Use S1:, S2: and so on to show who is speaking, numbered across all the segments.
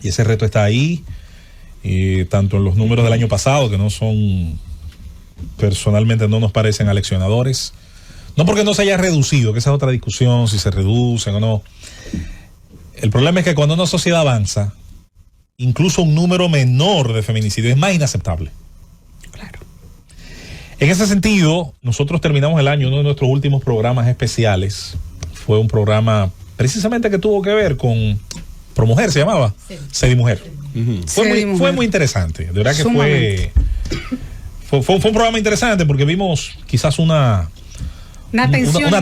S1: Y ese reto está ahí, tanto en los números del año pasado, que no son, personalmente no nos parecen aleccionadores. No porque no se haya reducido, que esa es otra discusión, si se reducen o no. El problema es que cuando una sociedad avanza, incluso un número menor de feminicidios es más inaceptable.
S2: Claro.
S1: En ese sentido, nosotros terminamos el año, uno de nuestros últimos programas especiales fue un programa precisamente que tuvo que ver con ProMujer, se llamaba. Sí. Sedimujer. Fue muy interesante. De verdad que fue un programa interesante porque vimos quizás una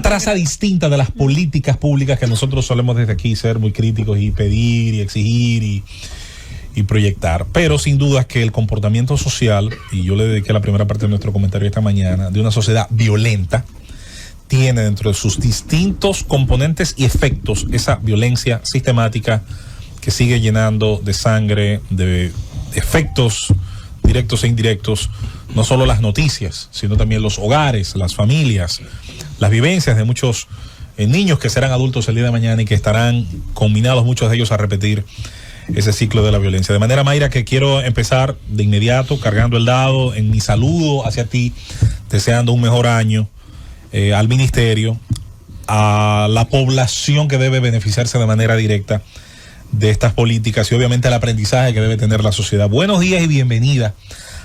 S1: traza distinta de las políticas públicas que nosotros solemos desde aquí ser muy críticos y pedir y exigir y proyectar. Pero sin duda es que el comportamiento social, y yo le dediqué la primera parte de nuestro comentario esta mañana, de una sociedad violenta, tiene dentro de sus distintos componentes y efectos esa violencia sistemática que sigue llenando de sangre, de efectos directos e indirectos, no solo las noticias, sino también los hogares, las familias, las vivencias de muchos niños que serán adultos el día de mañana y que estarán combinados muchos de ellos a repetir ese ciclo de la violencia. De manera, Mayra, que quiero empezar de inmediato cargando el dado en mi saludo hacia ti, deseando un mejor año al ministerio, a la población que debe beneficiarse de manera directa de estas políticas y obviamente el aprendizaje que debe tener la sociedad. Buenos días y bienvenida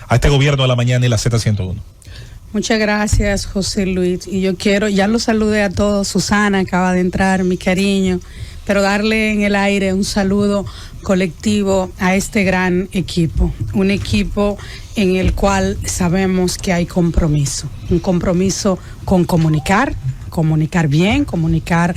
S1: a este Gobierno de la Mañana y la Z101.
S2: Muchas gracias, José Luis. Y yo quiero, ya los saludé a todos, Susana acaba de entrar, mi cariño, pero darle en el aire un saludo colectivo a este gran equipo, un equipo en el cual sabemos que hay compromiso, un compromiso con comunicar bien, comunicar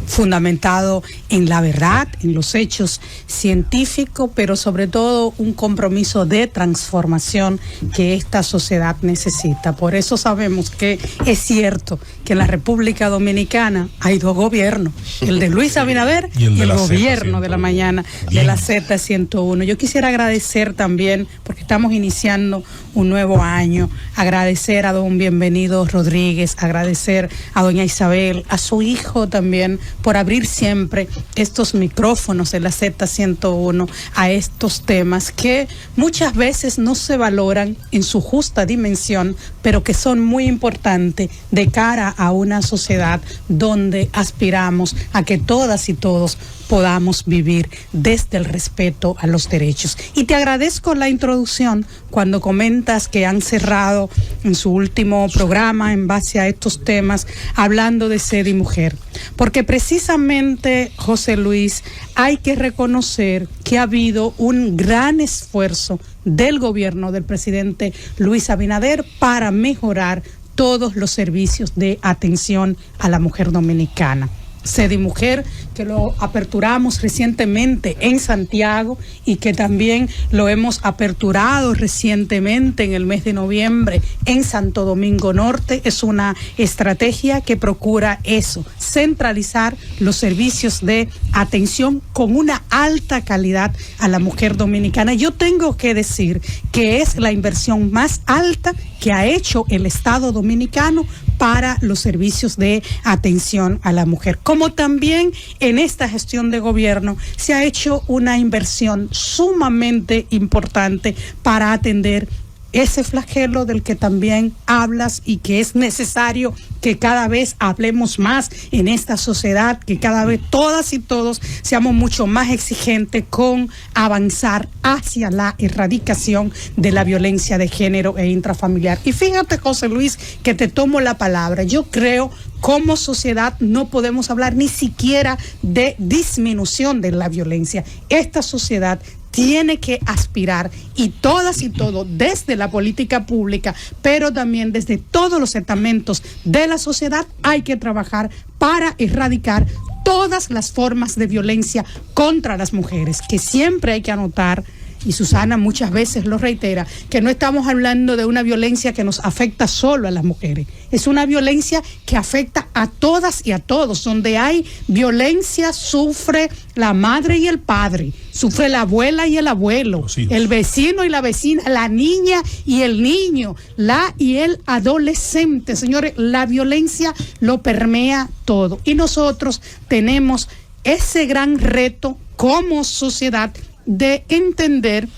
S2: fundamentado en la verdad, en los hechos científicos, pero sobre todo un compromiso de transformación que esta sociedad necesita. Por eso sabemos que es cierto que en la República Dominicana hay dos gobiernos, el de Luis Abinader y el gobierno de la mañana de la Z101. Yo quisiera agradecer también, porque estamos iniciando un nuevo año, agradecer a don Bienvenido Rodríguez, agradecer a doña Isabel, a su hijo también, por abrir siempre estos micrófonos de la Z101 a estos temas que muchas veces no se valoran en su justa dimensión, pero que son muy importantes de cara a una sociedad donde aspiramos a que todas y todos podamos vivir desde el respeto a los derechos. Y te agradezco la introducción cuando comentas que han cerrado en su último programa en base a estos temas hablando de Sedimujer, porque precisamente, José Luis, hay que reconocer que ha habido un gran esfuerzo del gobierno del presidente Luis Abinader para mejorar todos los servicios de atención a la mujer dominicana. Sedimujer, que lo aperturamos recientemente en Santiago y que también lo hemos aperturado recientemente en el mes de noviembre en Santo Domingo Norte, es una estrategia que procura eso, centralizar los servicios de atención con una alta calidad a la mujer dominicana. Yo tengo que decir que es la inversión más alta que ha hecho el Estado dominicano para los servicios de atención a la mujer. Como también en esta gestión de gobierno se ha hecho una inversión sumamente importante para atender ese flagelo del que también hablas y que es necesario que cada vez hablemos más en esta sociedad, que cada vez todas y todos seamos mucho más exigentes con avanzar hacia la erradicación de la violencia de género e intrafamiliar. Y fíjate, José Luis, que te tomo la palabra. Yo creo como sociedad no podemos hablar ni siquiera de disminución de la violencia. Esta sociedad tiene que aspirar, y todas y todos, desde la política pública, pero también desde todos los estamentos de la sociedad, hay que trabajar para erradicar todas las formas de violencia contra las mujeres, que siempre hay que anotar, y Susana muchas veces lo reitera, que no estamos hablando de una violencia que nos afecta solo a las mujeres, es una violencia que afecta a todas y a todos. Donde hay violencia sufre la madre y el padre, sufre la abuela y el abuelo, el vecino y la vecina, la niña y el niño, la y el adolescente. Señores, la violencia lo permea todo y nosotros tenemos ese gran reto como sociedad de entender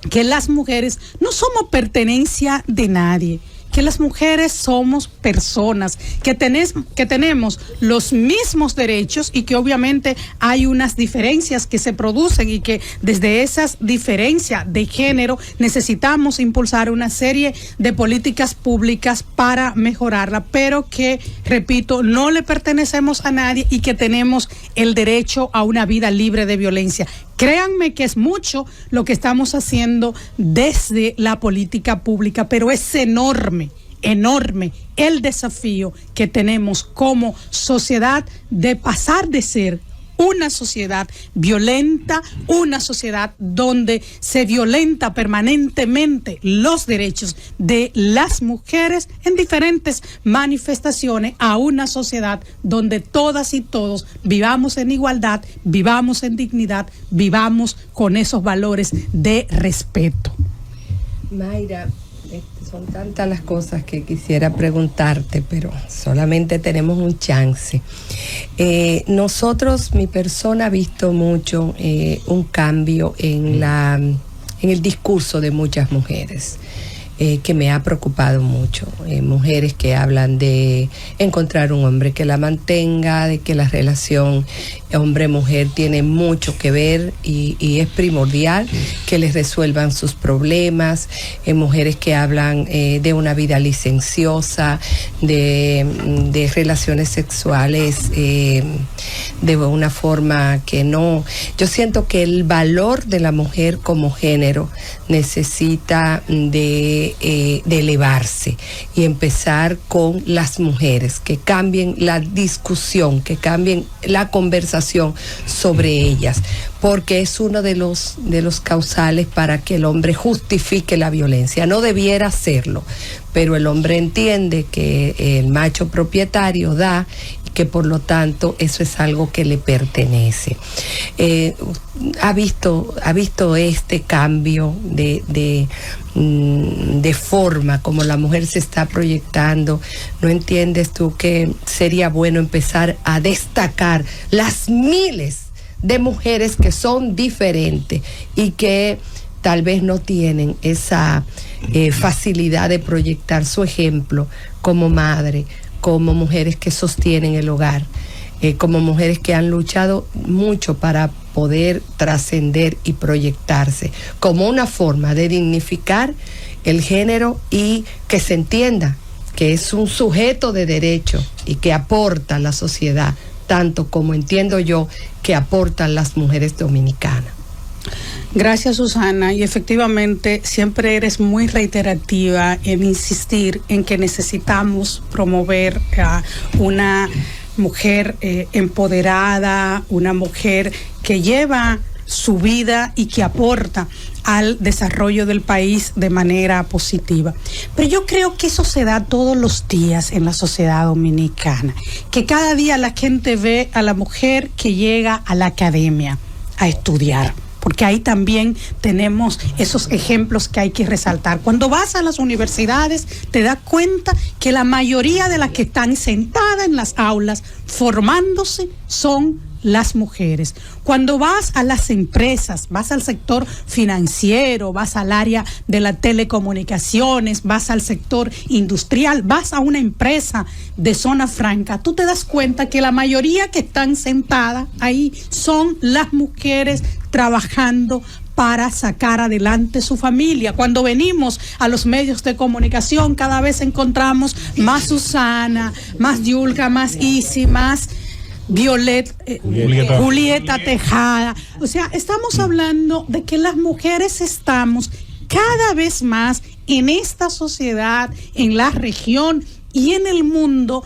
S2: que las mujeres no somos pertenencia de nadie, que las mujeres somos personas, que tenemos los mismos derechos y que obviamente hay unas diferencias que se producen y que desde esas diferencias de género necesitamos impulsar una serie de políticas públicas para mejorarla, pero que, repito, no le pertenecemos a nadie y que tenemos el derecho a una vida libre de violencia. Créanme que es mucho lo que estamos haciendo desde la política pública, pero es enorme el desafío que tenemos como sociedad de pasar de ser una sociedad violenta, una sociedad donde se violenta permanentemente los derechos de las mujeres en diferentes manifestaciones, a una sociedad donde todas y todos vivamos en igualdad, vivamos en dignidad, vivamos con esos valores de respeto.
S3: Mayra, son tantas las cosas que quisiera preguntarte, pero solamente tenemos un chance. Nosotros, mi persona, ha visto mucho un cambio en el discurso de muchas mujeres, que me ha preocupado mucho. Mujeres que hablan de encontrar un hombre que la mantenga, de que la relación hombre-mujer tiene mucho que ver y es primordial que les resuelvan sus problemas. Mujeres que hablan de una vida licenciosa, de relaciones sexuales de una forma que no... Yo siento que el valor de la mujer como género necesita de elevarse y empezar con las mujeres, que cambien la discusión, que cambien la conversación sobre ellas, porque es uno de los causales para que el hombre justifique la violencia. No debiera hacerlo, pero el hombre entiende que el macho propietario da, y que por lo tanto eso es algo que le pertenece. ¿Ha visto este cambio de forma como la mujer se está proyectando? ¿No entiendes tú que sería bueno empezar a destacar las miles de mujeres que son diferentes y que tal vez no tienen esa facilidad de proyectar su ejemplo como madre, como mujeres que sostienen el hogar, como mujeres que han luchado mucho para poder trascender y proyectarse, como una forma de dignificar el género y que se entienda que es un sujeto de derecho y que aporta a la sociedad, tanto como entiendo yo que aportan las mujeres dominicanas.
S2: Gracias, Susana, y efectivamente siempre eres muy reiterativa en insistir en que necesitamos promover una mujer empoderada, una mujer que lleva su vida y que aporta al desarrollo del país de manera positiva. Pero yo creo que eso se da todos los días en la sociedad dominicana, que cada día la gente ve a la mujer que llega a la academia a estudiar, porque ahí también tenemos esos ejemplos que hay que resaltar. Cuando vas a las universidades te das cuenta que la mayoría de las que están sentadas en las aulas formándose son las mujeres. Cuando vas a las empresas, vas al sector financiero, vas al área de las telecomunicaciones, vas al sector industrial, vas a una empresa de zona franca, tú te das cuenta que la mayoría que están sentadas ahí son las mujeres trabajando para sacar adelante su familia. Cuando venimos a los medios de comunicación, cada vez encontramos más Susana, más Yulka, más Isi, más Julieta Tejada. O sea, estamos hablando de que las mujeres estamos cada vez más en esta sociedad, en la región y en el mundo,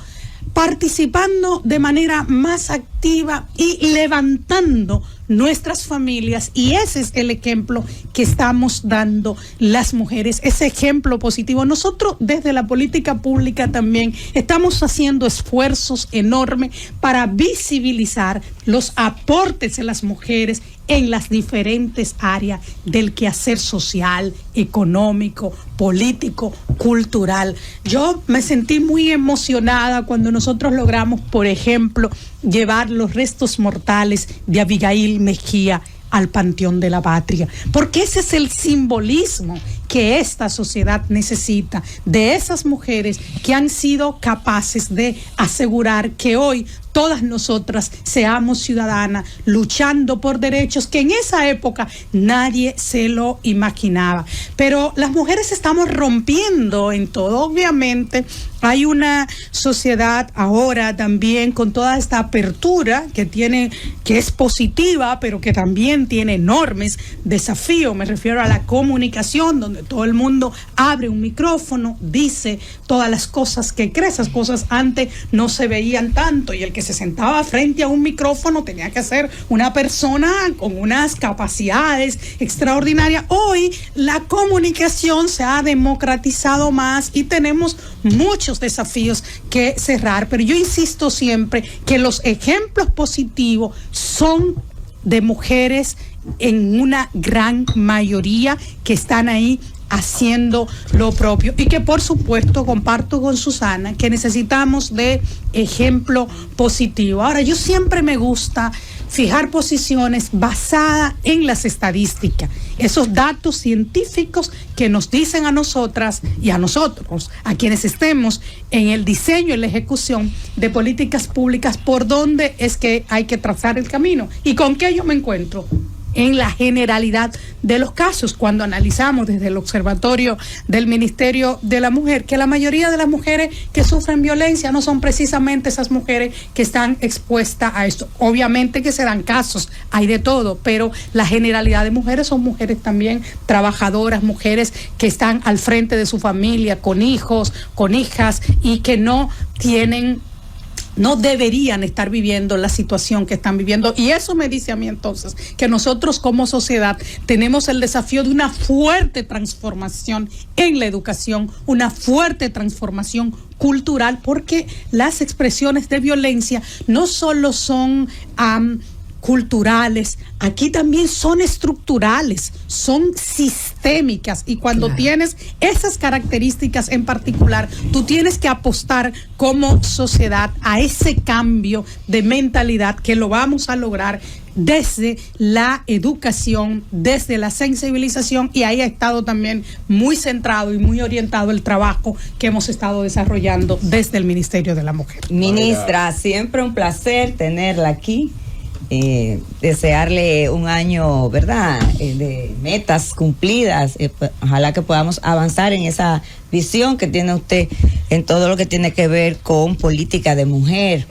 S2: participando de manera más activa y levantando nuestras familias, y ese es el ejemplo que estamos dando las mujeres, ese ejemplo positivo. Nosotros desde la política pública también estamos haciendo esfuerzos enormes para visibilizar los aportes de las mujeres en las diferentes áreas del quehacer social, económico, político, cultural. Yo me sentí muy emocionada cuando nosotros logramos, por ejemplo, llevar los restos mortales de Abigail Mejía al Panteón de la Patria, porque ese es el simbolismo que esta sociedad necesita, de esas mujeres que han sido capaces de asegurar que hoy todas nosotras seamos ciudadanas, luchando por derechos que en esa época nadie se lo imaginaba. Pero las mujeres estamos rompiendo en todo. Obviamente hay una sociedad ahora también con toda esta apertura que es positiva, pero que también tiene enormes desafíos. Me refiero a la comunicación, donde todo el mundo abre un micrófono, dice todas las cosas que cree. Esas cosas antes no se veían tanto, y el que se sentaba frente a un micrófono tenía que ser una persona con unas capacidades extraordinarias. Hoy la comunicación se ha democratizado más y tenemos muchos desafíos que cerrar, pero yo insisto siempre que los ejemplos positivos son de mujeres en una gran mayoría que están ahí haciendo lo propio, y que por supuesto comparto con Susana que necesitamos de ejemplo positivo. Ahora, yo siempre me gusta fijar posiciones basadas en las estadísticas, esos datos científicos que nos dicen a nosotras y a nosotros, a quienes estemos en el diseño y la ejecución de políticas públicas, por dónde es que hay que trazar el camino. ¿Y con qué yo me encuentro? En la generalidad de los casos, cuando analizamos desde el observatorio del Ministerio de la Mujer, que la mayoría de las mujeres que sufren violencia no son precisamente esas mujeres que están expuestas a esto. Obviamente que se dan casos, hay de todo, pero la generalidad de mujeres son mujeres también trabajadoras, mujeres que están al frente de su familia, con hijos, con hijas, y que no deberían estar viviendo la situación que están viviendo. Y eso me dice a mí entonces que nosotros como sociedad tenemos el desafío de una fuerte transformación en la educación, una fuerte transformación cultural, porque las expresiones de violencia no solo son culturales, aquí también son estructurales, son sistémicas, y cuando tienes esas características en particular, tú tienes que apostar como sociedad a ese cambio de mentalidad que lo vamos a lograr desde la educación, desde la sensibilización, y ahí ha estado también muy centrado y muy orientado el trabajo que hemos estado desarrollando desde el Ministerio de la Mujer.
S4: Ministra, siempre un placer tenerla aquí. Desearle un año, ¿verdad?, de metas cumplidas. Ojalá que podamos avanzar en esa visión que tiene usted en todo lo que tiene que ver con política de mujer.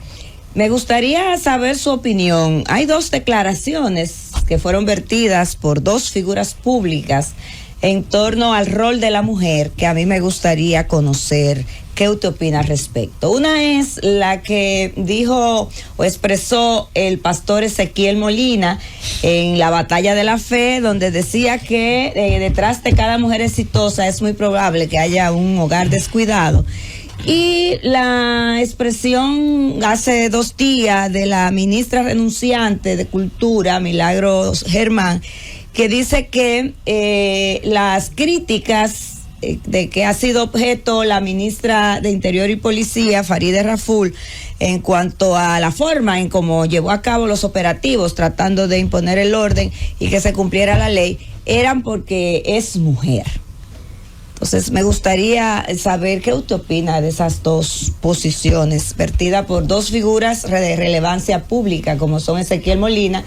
S4: Me gustaría saber su opinión. Hay dos declaraciones que fueron vertidas por dos figuras públicas en torno al rol de la mujer que a mí me gustaría conocer. ¿Qué usted opina al respecto? Una es la que dijo o expresó el pastor Ezequiel Molina en la Batalla de la Fe, donde decía que detrás de cada mujer exitosa es muy probable que haya un hogar descuidado. Y la expresión hace 2 días de la ministra renunciante de Cultura, Milagros Germán, que dice que las críticas de que ha sido objeto la ministra de Interior y Policía, Farideh Raful, en cuanto a la forma en cómo llevó a cabo los operativos tratando de imponer el orden y que se cumpliera la ley, eran porque es mujer. Entonces me gustaría saber qué usted opina de esas dos posiciones vertidas por dos figuras de relevancia pública como son Ezequiel Molina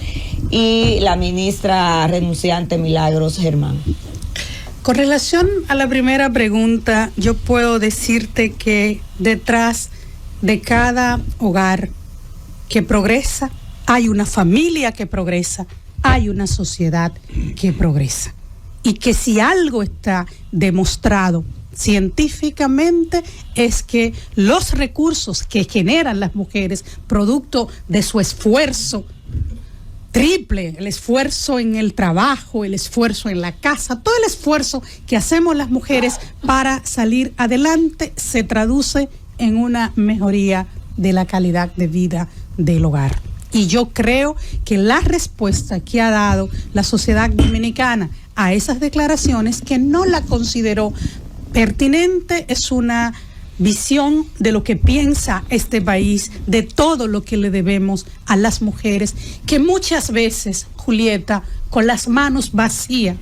S4: y la ministra renunciante Milagros Germán.
S2: Con relación a la primera pregunta, yo puedo decirte que detrás de cada hogar que progresa, hay una familia que progresa, hay una sociedad que progresa. Y que si algo está demostrado científicamente es que los recursos que generan las mujeres, producto de su esfuerzo triple, el esfuerzo en el trabajo, el esfuerzo en la casa, todo el esfuerzo que hacemos las mujeres para salir adelante se traduce en una mejoría de la calidad de vida del hogar. Y yo creo que la respuesta que ha dado la sociedad dominicana a esas declaraciones, que no la consideró pertinente, es una visión de lo que piensa este país, de todo lo que le debemos a las mujeres, que muchas veces, Julieta, con las manos vacías,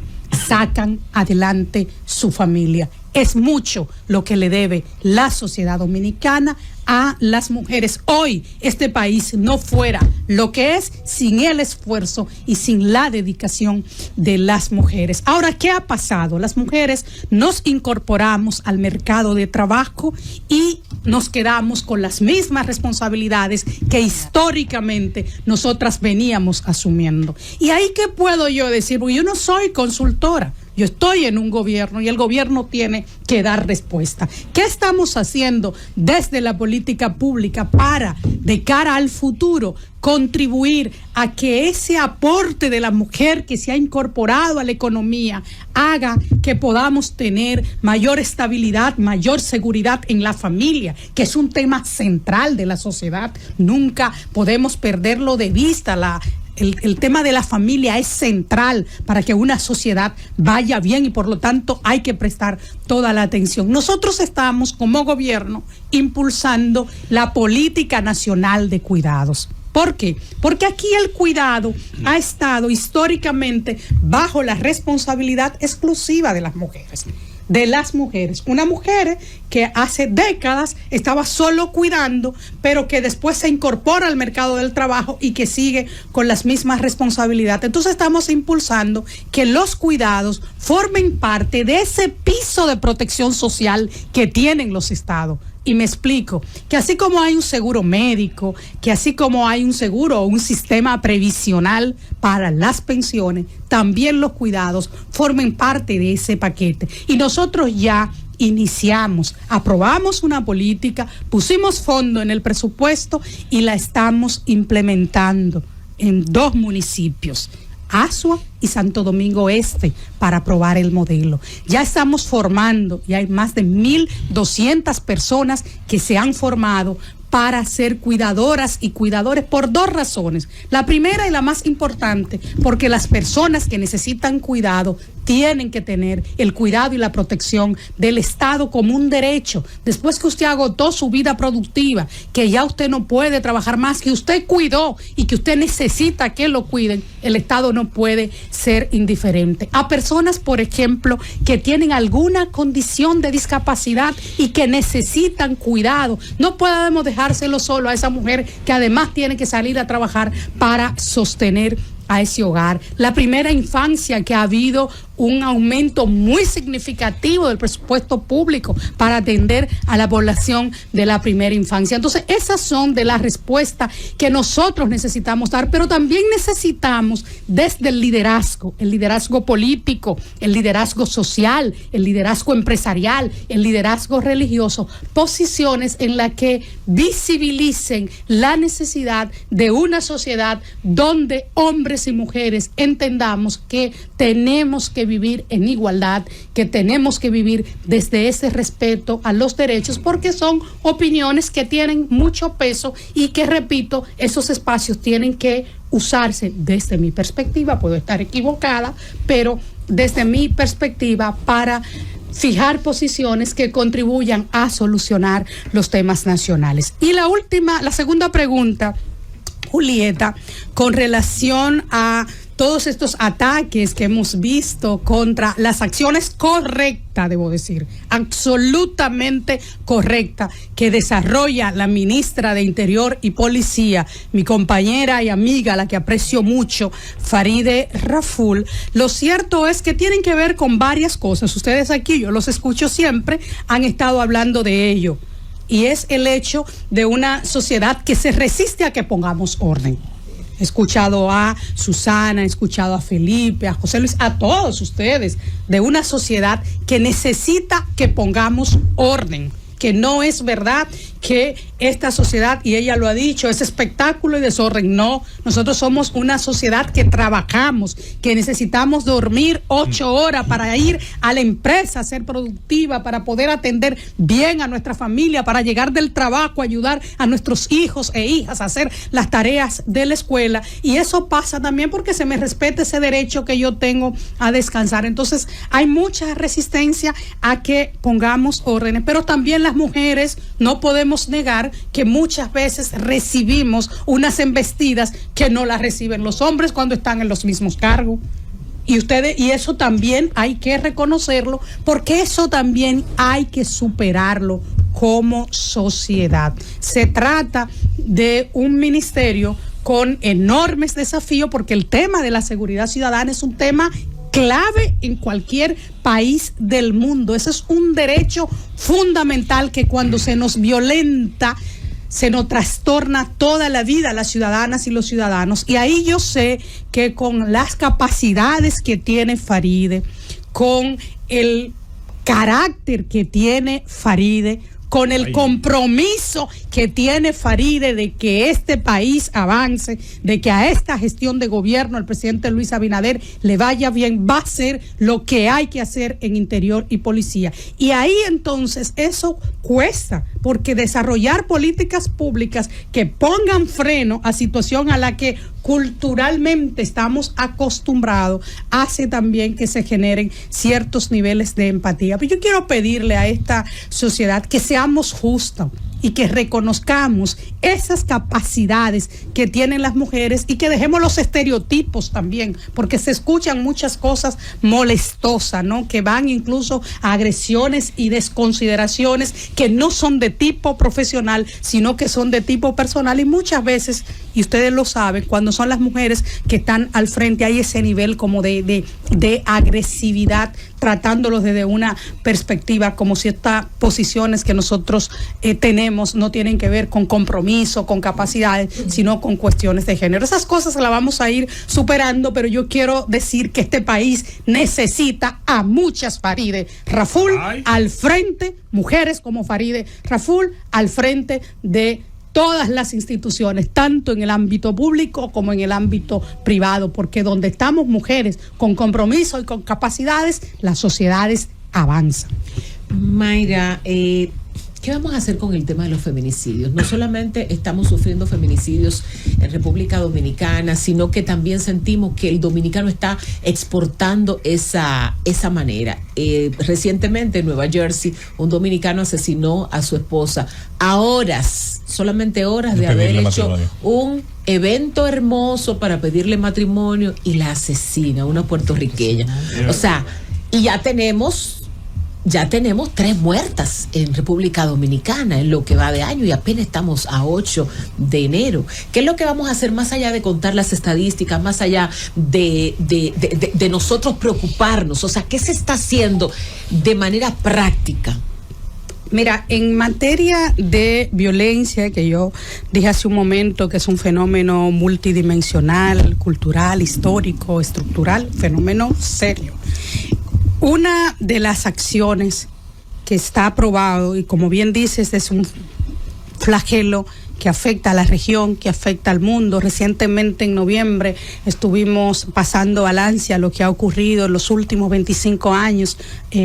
S2: sacan adelante su familia. Es mucho lo que le debe la sociedad dominicana a las mujeres. Hoy este país no fuera lo que es sin el esfuerzo y sin la dedicación de las mujeres. Ahora, ¿qué ha pasado? Las mujeres nos incorporamos al mercado de trabajo y nos quedamos con las mismas responsabilidades que históricamente nosotras veníamos asumiendo. Y ahí, ¿qué puedo yo decir? Porque yo no soy consultora. Yo estoy en un gobierno y el gobierno tiene que dar respuesta. ¿Qué estamos haciendo desde la política pública para, de cara al futuro, contribuir a que ese aporte de la mujer que se ha incorporado a la economía haga que podamos tener mayor estabilidad, mayor seguridad en la familia, que es un tema central de la sociedad? Nunca podemos perderlo de vista. El tema de la familia es central para que una sociedad vaya bien y por lo tanto hay que prestar toda la atención. Nosotros estamos como gobierno impulsando la política nacional de cuidados. ¿Por qué? Porque aquí el cuidado ha estado históricamente bajo la responsabilidad exclusiva de las mujeres. Una mujer que hace décadas estaba solo cuidando, pero que después se incorpora al mercado del trabajo y que sigue con las mismas responsabilidades. Entonces estamos impulsando que los cuidados formen parte de ese piso de protección social que tienen los estados. Y me explico, que así como hay un seguro médico, que así como hay un seguro o un sistema previsional para las pensiones, también los cuidados formen parte de ese paquete. Y nosotros ya iniciamos, aprobamos una política, pusimos fondo en el presupuesto y la estamos implementando en 2 municipios, Asua y Santo Domingo Este, para aprobar el modelo. Ya estamos formando, ya hay más de 1,200 personas que se han formado para ser cuidadoras y cuidadores por 2 razones. La primera y la más importante, porque las personas que necesitan cuidado tienen que tener el cuidado y la protección del Estado como un derecho. Después que usted agotó su vida productiva, que ya usted no puede trabajar más, que usted cuidó y que usted necesita que lo cuiden, el Estado no puede ser indiferente. A personas, por ejemplo, que tienen alguna condición de discapacidad y que necesitan cuidado, no podemos dejárselo solo a esa mujer que además tiene que salir a trabajar para sostener a ese hogar. La primera infancia, que ha habido un aumento muy significativo del presupuesto público para atender a la población de la primera infancia. Entonces, esas son de las respuestas que nosotros necesitamos dar, pero también necesitamos desde el liderazgo político, el liderazgo social, el liderazgo empresarial, el liderazgo religioso, posiciones en las que visibilicen la necesidad de una sociedad donde hombres y mujeres entendamos que tenemos que vivir en igualdad, que tenemos que vivir desde ese respeto a los derechos, porque son opiniones que tienen mucho peso y que, repito, esos espacios tienen que usarse desde mi perspectiva, puedo estar equivocada, pero desde mi perspectiva para fijar posiciones que contribuyan a solucionar los temas nacionales. Y la segunda pregunta, Julieta, con relación a todos estos ataques que hemos visto contra las acciones correctas, debo decir, absolutamente correctas, que desarrolla la ministra de Interior y Policía, mi compañera y amiga, la que aprecio mucho, Farideh Raful. Lo cierto es que tienen que ver con varias cosas. Ustedes aquí, yo los escucho siempre, han estado hablando de ello. Y es el hecho de una sociedad que se resiste a que pongamos orden. He escuchado a Susana, he escuchado a Felipe, a José Luis, a todos ustedes, de una sociedad que necesita que pongamos orden, que no es verdad que esta sociedad, y ella lo ha dicho, es espectáculo y desorden. No, nosotros somos una sociedad que trabajamos, que necesitamos dormir 8 horas para ir a la empresa, ser productiva, para poder atender bien a nuestra familia, para llegar del trabajo, ayudar a nuestros hijos e hijas a hacer las tareas de la escuela. Y eso pasa también porque se me respete ese derecho que yo tengo a descansar. Entonces hay mucha resistencia a que pongamos órdenes, pero también las mujeres no podemos negar que muchas veces recibimos unas embestidas que no las reciben los hombres cuando están en los mismos cargos. Y eso también hay que reconocerlo, porque eso también hay que superarlo como sociedad. Se trata de un ministerio con enormes desafíos, porque el tema de la seguridad ciudadana es un tema clave en cualquier país del mundo. Ese es un derecho fundamental que cuando se nos violenta, se nos trastorna toda la vida a las ciudadanas y los ciudadanos. Y ahí yo sé que con las capacidades que tiene Faride, con el carácter que tiene Faride, con el compromiso que tiene Faride de que este país avance, de que a esta gestión de gobierno el presidente Luis Abinader le vaya bien, va a hacer lo que hay que hacer en interior y policía. Y ahí entonces eso cuesta, porque desarrollar políticas públicas que pongan freno a situación a la que culturalmente estamos acostumbrados hace también que se generen ciertos niveles de empatía. Pero yo quiero pedirle a esta sociedad que seamos justos y que reconozcamos esas capacidades que tienen las mujeres y que dejemos los estereotipos también, porque se escuchan muchas cosas molestosas, ¿no? Que van incluso a agresiones y desconsideraciones que no son de tipo profesional, sino que son de tipo personal, y muchas veces, y ustedes lo saben, cuando son las mujeres que están al frente hay ese nivel como de agresividad, tratándolos desde una perspectiva como si estas posiciones que nosotros tenemos no tienen que ver con compromiso, con capacidades, sino con cuestiones de género. Esas cosas las vamos a ir superando, pero yo quiero decir que este país necesita a muchas Faride Raful al frente, mujeres como Faride Raful al frente de todas las instituciones, tanto en el ámbito público como en el ámbito privado, porque donde estamos mujeres con compromiso y con capacidades, las sociedades avanzan.
S5: Mayra, ¿qué vamos a hacer con el tema de los feminicidios? No solamente estamos sufriendo feminicidios en República Dominicana, sino que también sentimos que el dominicano está exportando esa manera. Recientemente en Nueva Jersey, un dominicano asesinó a su esposa a horas, solamente horas de haber hecho un evento hermoso para pedirle matrimonio, y la asesina, una puertorriqueña. O sea, y ya tenemos 3 muertas en República Dominicana en lo que va de año, y apenas estamos a 8 de enero. ¿Qué es lo que vamos a hacer más allá de contar las estadísticas, más allá de nosotros preocuparnos? O sea, ¿qué se está haciendo de manera práctica?
S2: Mira, en materia de violencia, que yo dije hace un momento que es un fenómeno multidimensional, cultural, histórico, estructural, fenómeno serio. Una de las acciones que está aprobado, y como bien dices, es un flagelo que afecta a la región, que afecta al mundo. Recientemente, en noviembre, estuvimos pasando balance a lo que ha ocurrido en los últimos 25 años,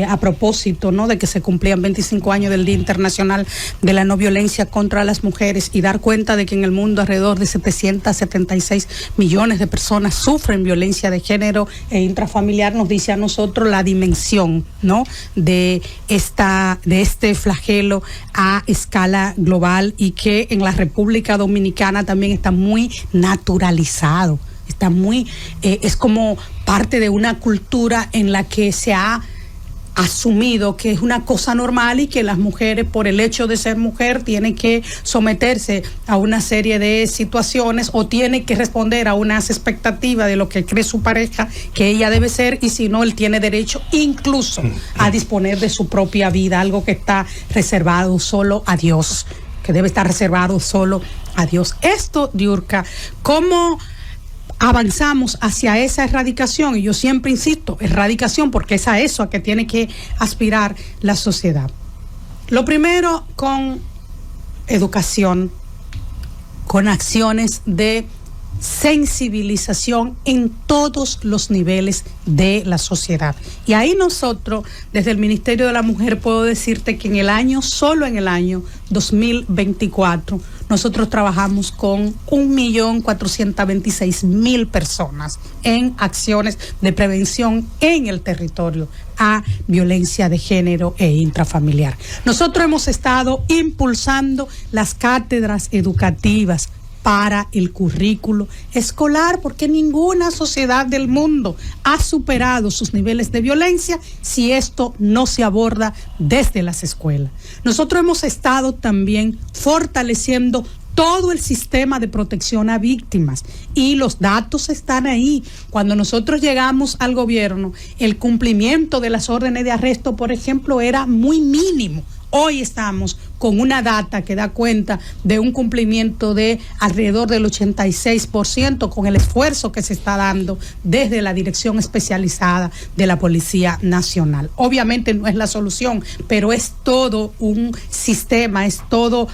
S2: a propósito, ¿no?, de que se cumplían 25 años del Día Internacional de la No Violencia contra las Mujeres, y dar cuenta de que en el mundo alrededor de 776 millones de personas sufren violencia de género e intrafamiliar. Nos dice a nosotros la dimensión, ¿no?, de este flagelo a escala global, y que en la República Dominicana también está muy naturalizado, está muy, es como parte de una cultura en la que se ha asumido que es una cosa normal, y que las mujeres, por el hecho de ser mujer, tienen que someterse a una serie de situaciones o tienen que responder a unas expectativas de lo que cree su pareja que ella debe ser, y si no, él tiene derecho incluso a disponer de su propia vida, algo que está reservado solo a Dios, que debe estar reservado solo a Dios. Esto, Diurka, ¿cómo avanzamos hacia esa erradicación? Y yo siempre insisto, erradicación, porque es a eso a que tiene que aspirar la sociedad. Lo primero, con educación, con acciones de sensibilización en todos los niveles de la sociedad. Y ahí nosotros, desde el Ministerio de la Mujer, puedo decirte que solo en el año 2024, nosotros trabajamos con 1.426.000 personas en acciones de prevención en el territorio a violencia de género e intrafamiliar. Nosotros hemos estado impulsando las cátedras educativas para el currículo escolar, porque ninguna sociedad del mundo ha superado sus niveles de violencia si esto no se aborda desde las escuelas. Nosotros hemos estado también fortaleciendo todo el sistema de protección a víctimas y los datos están ahí. Cuando nosotros llegamos al gobierno, el cumplimiento de las órdenes de arresto, por ejemplo, era muy mínimo. Hoy estamos con una data que da cuenta de un cumplimiento de alrededor del 86% con el esfuerzo que se está dando desde la Dirección Especializada de la Policía Nacional. Obviamente no es la solución, pero es todo un sistema, es todo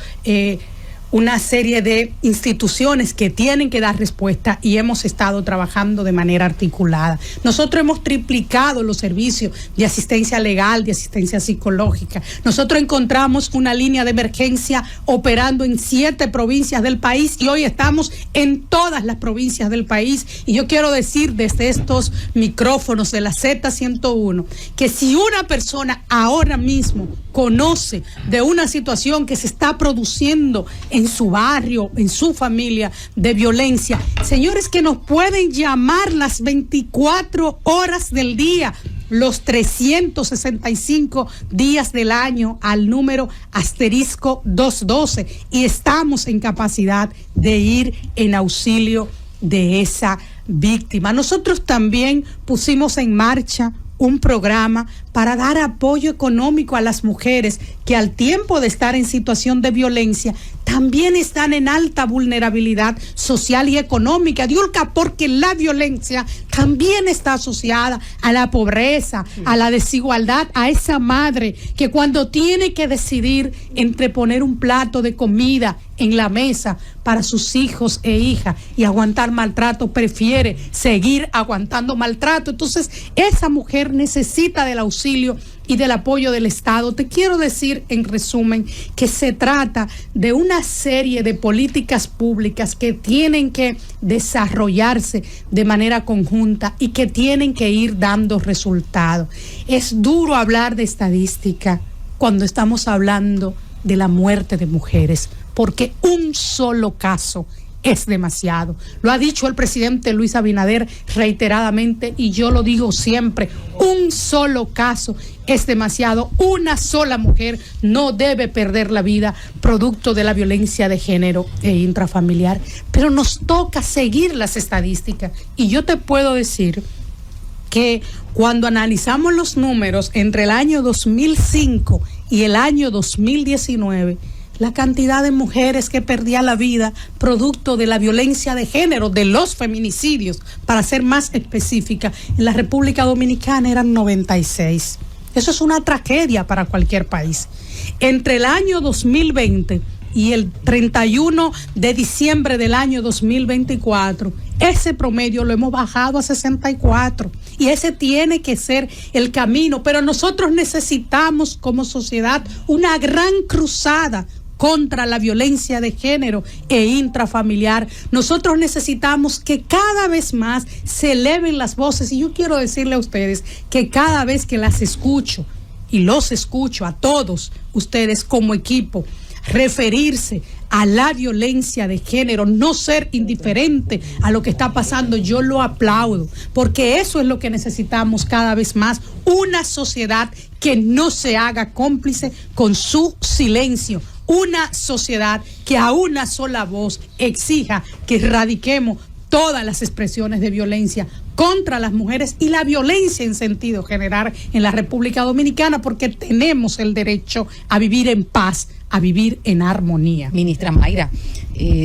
S2: una serie de instituciones que tienen que dar respuesta y hemos estado trabajando de manera articulada. Nosotros hemos triplicado los servicios de asistencia legal, de asistencia psicológica. Nosotros encontramos una línea de emergencia operando en 7 provincias del país y hoy estamos en todas las provincias del país. Y yo quiero decir desde estos micrófonos de la Z101 que si una persona ahora mismo conoce de una situación que se está produciendo en su barrio, en su familia, de violencia, señores, que nos pueden llamar las 24 horas del día, los 365 días del año al número *212 y estamos en capacidad de ir en auxilio de esa víctima. Nosotros también pusimos en marcha un programa para dar apoyo económico a las mujeres que al tiempo de estar en situación de violencia también están en alta vulnerabilidad social y económica, Diulca, porque la violencia también está asociada a la pobreza, a la desigualdad, a esa madre que cuando tiene que decidir entre poner un plato de comida en la mesa para sus hijos e hijas y aguantar maltrato, prefiere seguir aguantando maltrato. Entonces, esa mujer necesita del auxilio y del apoyo del Estado. Te quiero decir en resumen que se trata de una serie de políticas públicas que tienen que desarrollarse de manera conjunta y que tienen que ir dando resultados. Es duro hablar de estadística cuando estamos hablando de la muerte de mujeres, porque un solo caso es demasiado. Lo ha dicho el presidente Luis Abinader reiteradamente y yo lo digo siempre, un solo caso es demasiado. Una sola mujer no debe perder la vida producto de la violencia de género e intrafamiliar, pero nos toca seguir las estadísticas y yo te puedo decir que cuando analizamos los números entre el año 2005 y el año 2019, la cantidad de mujeres que perdían la vida producto de la violencia de género, de los feminicidios, para ser más específica, en la República Dominicana eran 96. Eso es una tragedia para cualquier país. Entre el año 2020 y el 31 de diciembre del año 2024, ese promedio lo hemos bajado a 64 y ese tiene que ser el camino, pero nosotros necesitamos como sociedad una gran cruzada contra la violencia de género e intrafamiliar. Nosotros necesitamos que cada vez más se eleven las voces y yo quiero decirle a ustedes que cada vez que las escucho y los escucho a todos ustedes como equipo referirse a la violencia de género, no ser indiferente a lo que está pasando, yo lo aplaudo, porque eso es lo que necesitamos cada vez más, una sociedad que no se haga cómplice con su silencio, una sociedad que a una sola voz exija que erradiquemos todas las expresiones de violencia contra las mujeres y la violencia en sentido general en la República Dominicana, porque tenemos el derecho a vivir en paz, a vivir en armonía.
S6: Ministra Mayra,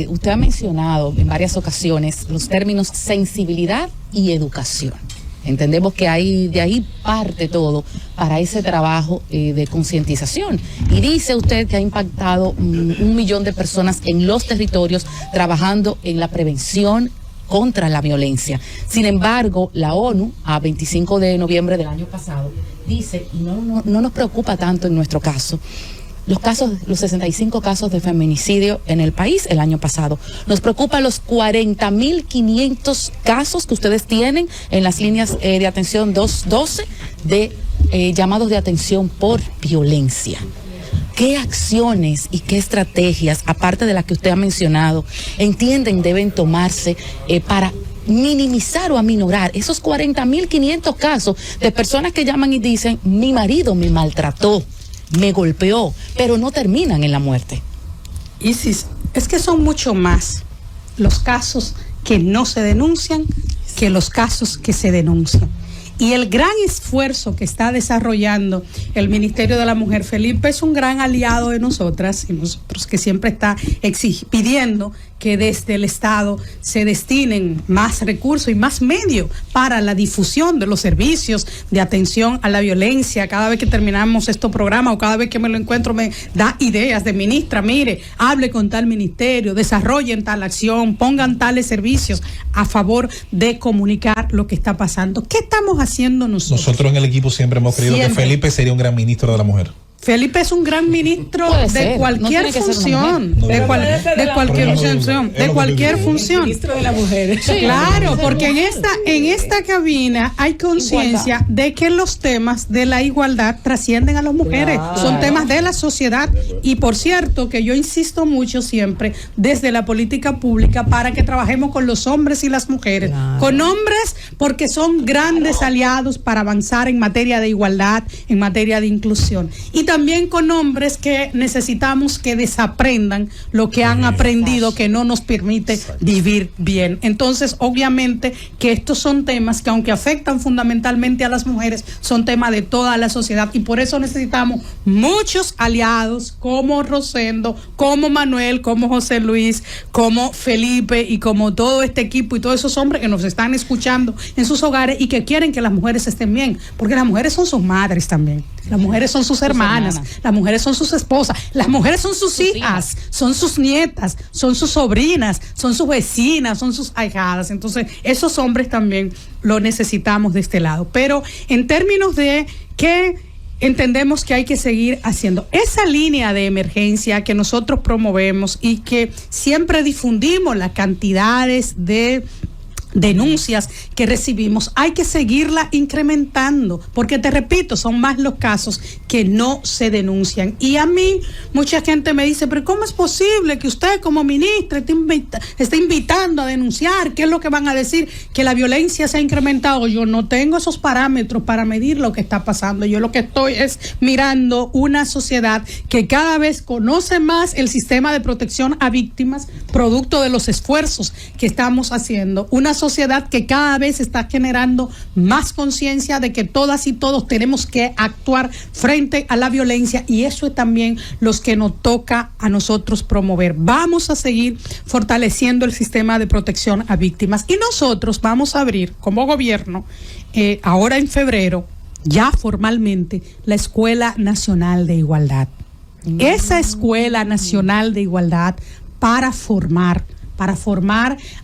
S6: usted ha mencionado en varias ocasiones los términos sensibilidad y educación. Entendemos que de ahí parte todo para ese trabajo de concientización. Y dice usted que ha impactado 1 millón de personas en los territorios trabajando en la prevención contra la violencia. Sin embargo, la ONU, a 25 de noviembre del año pasado, dice, no nos preocupa tanto en nuestro caso, los 65 casos de feminicidio en el país el año pasado. Nos preocupan los 40.500 casos que ustedes tienen en las líneas de atención 212 de llamados de atención por violencia. ¿Qué acciones y qué estrategias, aparte de las que usted ha mencionado, entienden deben tomarse para minimizar o aminorar esos 40.500 casos de personas que llaman y dicen, mi marido me maltrató, me golpeó, pero no terminan en la muerte?
S2: Isis, es que son mucho más los casos que no se denuncian que los casos que se denuncian. Y el gran esfuerzo que está desarrollando el Ministerio de la Mujer, Felipe es un gran aliado de nosotras y nosotros, que siempre está pidiendo que desde el Estado se destinen más recursos y más medios para la difusión de los servicios de atención a la violencia. Cada vez que terminamos estos programas o cada vez que me lo encuentro me da ideas de ministra, mire, hable con tal ministerio, desarrollen tal acción, pongan tales servicios a favor de comunicar lo que está pasando. ¿Qué estamos haciendo nosotros?
S1: Nosotros en el equipo siempre hemos creído que Felipe sería un gran ministro de la mujer.
S2: Felipe es un gran ministro de cualquier función, de cualquier función.
S5: Ministro de la mujer.
S2: Claro, porque en esta cabina hay conciencia de que los temas de la igualdad trascienden a las mujeres, son temas de la sociedad. Y por cierto, que yo insisto mucho siempre desde la política pública para que trabajemos con los hombres y las mujeres, con hombres porque son grandes aliados para avanzar en materia de igualdad, en materia de inclusión, y también con hombres que necesitamos que desaprendan lo que han aprendido, que no nos permite vivir bien. Entonces, obviamente que estos son temas que, aunque afectan fundamentalmente a las mujeres, son temas de toda la sociedad, y por eso necesitamos muchos aliados como Rosendo, como Manuel, como José Luis, como Felipe y como todo este equipo y todos esos hombres que nos están escuchando en sus hogares y que quieren que las mujeres estén bien, porque las mujeres son sus madres también. Las mujeres son sus hermanas, las mujeres son sus esposas, las mujeres son sus hijas, son sus nietas, son sus sobrinas, son sus vecinas, son sus ahijadas. Entonces, esos hombres también lo necesitamos de este lado. Pero en términos de que entendemos que hay que seguir haciendo esa línea de emergencia que nosotros promovemos y que siempre difundimos las cantidades de denuncias que recibimos, hay que seguirla incrementando, porque te repito, son más los casos que no se denuncian. Y a mí mucha gente me dice, pero ¿cómo es posible que usted como ministra esté invitando a denunciar? ¿Qué es lo que van a decir? Que la violencia se ha incrementado. Yo no tengo esos parámetros para medir lo que está pasando. Yo lo que estoy es mirando una sociedad que cada vez conoce más el sistema de protección a víctimas, producto de los esfuerzos que estamos haciendo, una sociedad que cada vez está generando más conciencia de que todas y todos tenemos que actuar frente a la violencia, y eso es también lo que nos toca a nosotros promover. Vamos a seguir fortaleciendo el sistema de protección a víctimas, y nosotros vamos a abrir como gobierno ahora en febrero ya formalmente la Escuela Nacional de Igualdad. Esa Escuela Nacional de Igualdad para formar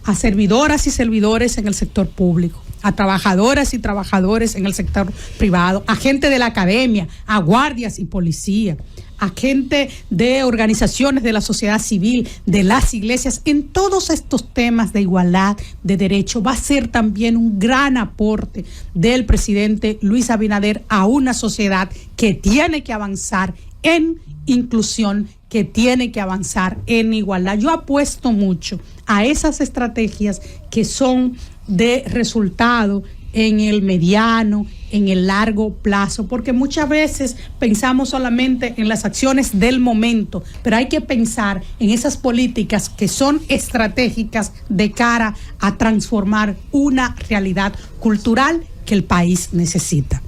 S2: a servidoras y servidores en el sector público, a trabajadoras y trabajadores en el sector privado, a gente de la academia, a guardias y policía, a gente de organizaciones de la sociedad civil, de las iglesias. En todos estos temas de igualdad de derecho va a ser también un gran aporte del presidente Luis Abinader a una sociedad que tiene que avanzar en inclusión, que tiene que avanzar en igualdad. Yo apuesto mucho a esas estrategias que son de resultado en el mediano, en el largo plazo, porque muchas veces pensamos solamente en las acciones del momento, pero hay que pensar en esas políticas que son estratégicas de cara a transformar una realidad cultural que el país necesita.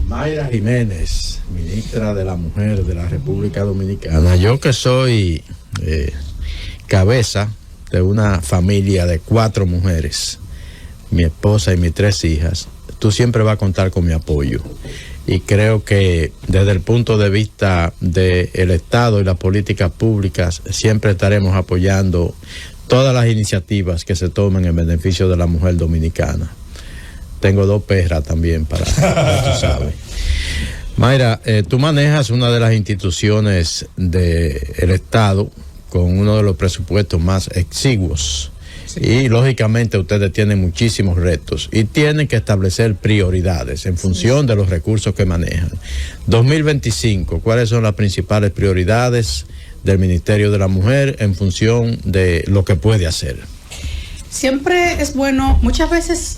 S7: Mayra Jiménez, ministra de la Mujer de la República Dominicana. Yo que soy cabeza de una familia de 4 mujeres, mi esposa y mis 3 hijas, tú siempre vas a contar con mi apoyo. Y creo que desde el punto de vista del Estado y las políticas públicas, siempre estaremos apoyando todas las iniciativas que se tomen en beneficio de la mujer dominicana. Tengo 2 perras también para tú sabes. Mayra, tú manejas una de las instituciones del Estado con uno de los presupuestos más exiguos. Sí. Y lógicamente ustedes tienen muchísimos retos y tienen que establecer prioridades en función de los recursos que manejan. 2025, ¿cuáles son las principales prioridades del Ministerio de la Mujer en función de lo que puede hacer?
S2: Siempre es bueno, muchas veces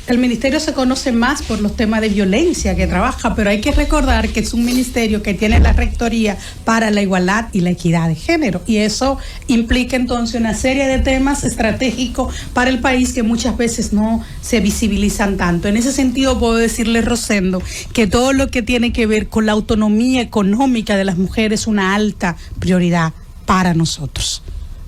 S2: el ministerio se conoce más por los temas de violencia que trabaja, pero hay que recordar que es un ministerio que tiene la rectoría para la igualdad y la equidad de género, y eso implica entonces una serie de temas estratégicos para el país que muchas veces no se visibilizan tanto. En ese sentido puedo decirle, Rosendo, que todo lo que tiene que ver con la autonomía económica de las mujeres es una alta prioridad para nosotros,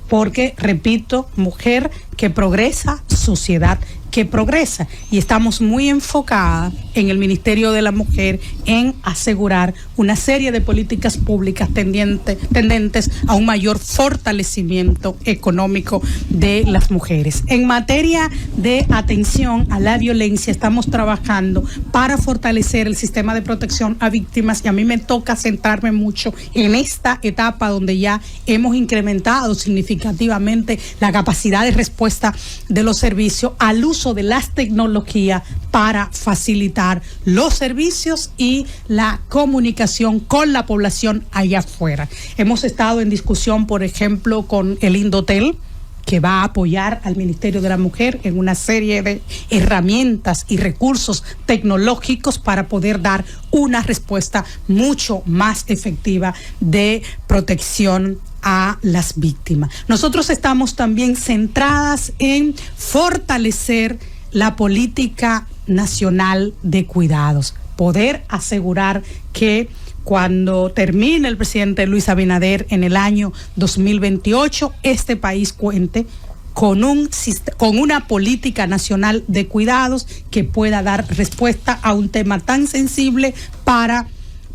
S2: porque, repito, mujer que progresa, sociedad que progresa, y estamos muy enfocadas en el Ministerio de la Mujer en asegurar una serie de políticas públicas tendentes a un mayor fortalecimiento económico de las mujeres. En materia de atención a la violencia, estamos trabajando para fortalecer el sistema de protección a víctimas, y a mí me toca centrarme mucho en esta etapa donde ya hemos incrementado significativamente la capacidad de respuesta de los servicios al uso de las tecnologías para facilitar los servicios y la comunicación con la población allá afuera. Hemos estado en discusión, por ejemplo, con el Indotel, que va a apoyar al Ministerio de la Mujer en una serie de herramientas y recursos tecnológicos para poder dar una respuesta mucho más efectiva de protección a las víctimas. Nosotros estamos también centradas en fortalecer la política nacional de cuidados, poder asegurar que cuando termine el presidente Luis Abinader en el año 2028, este país cuente con una política nacional de cuidados que pueda dar respuesta a un tema tan sensible para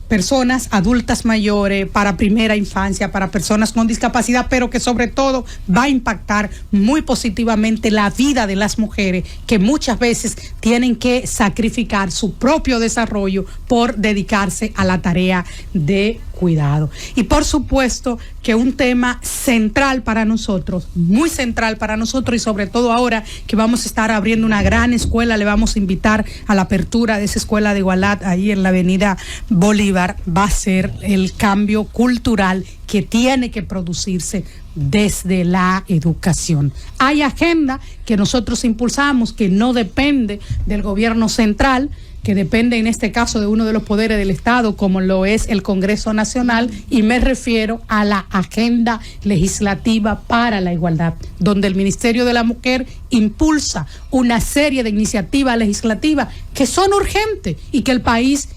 S2: personas adultas mayores, para primera infancia, para personas con discapacidad, pero que sobre todo va a impactar muy positivamente la vida de las mujeres, que muchas veces tienen que sacrificar su propio desarrollo por dedicarse a la tarea de cuidado. Y por supuesto que un tema central para nosotros, muy central para nosotros, y sobre todo ahora que vamos a estar abriendo una gran escuela, le vamos a invitar a la apertura de esa escuela de igualdad ahí en la avenida Bolívar, va a ser el cambio cultural que tiene que producirse desde la educación. Hay agenda que nosotros impulsamos que no depende del gobierno central, que depende en este caso de uno de los poderes del Estado, como lo es el Congreso Nacional, y me refiero a la agenda legislativa para la igualdad, donde el Ministerio de la Mujer impulsa una serie de iniciativas legislativas que son urgentes y que el país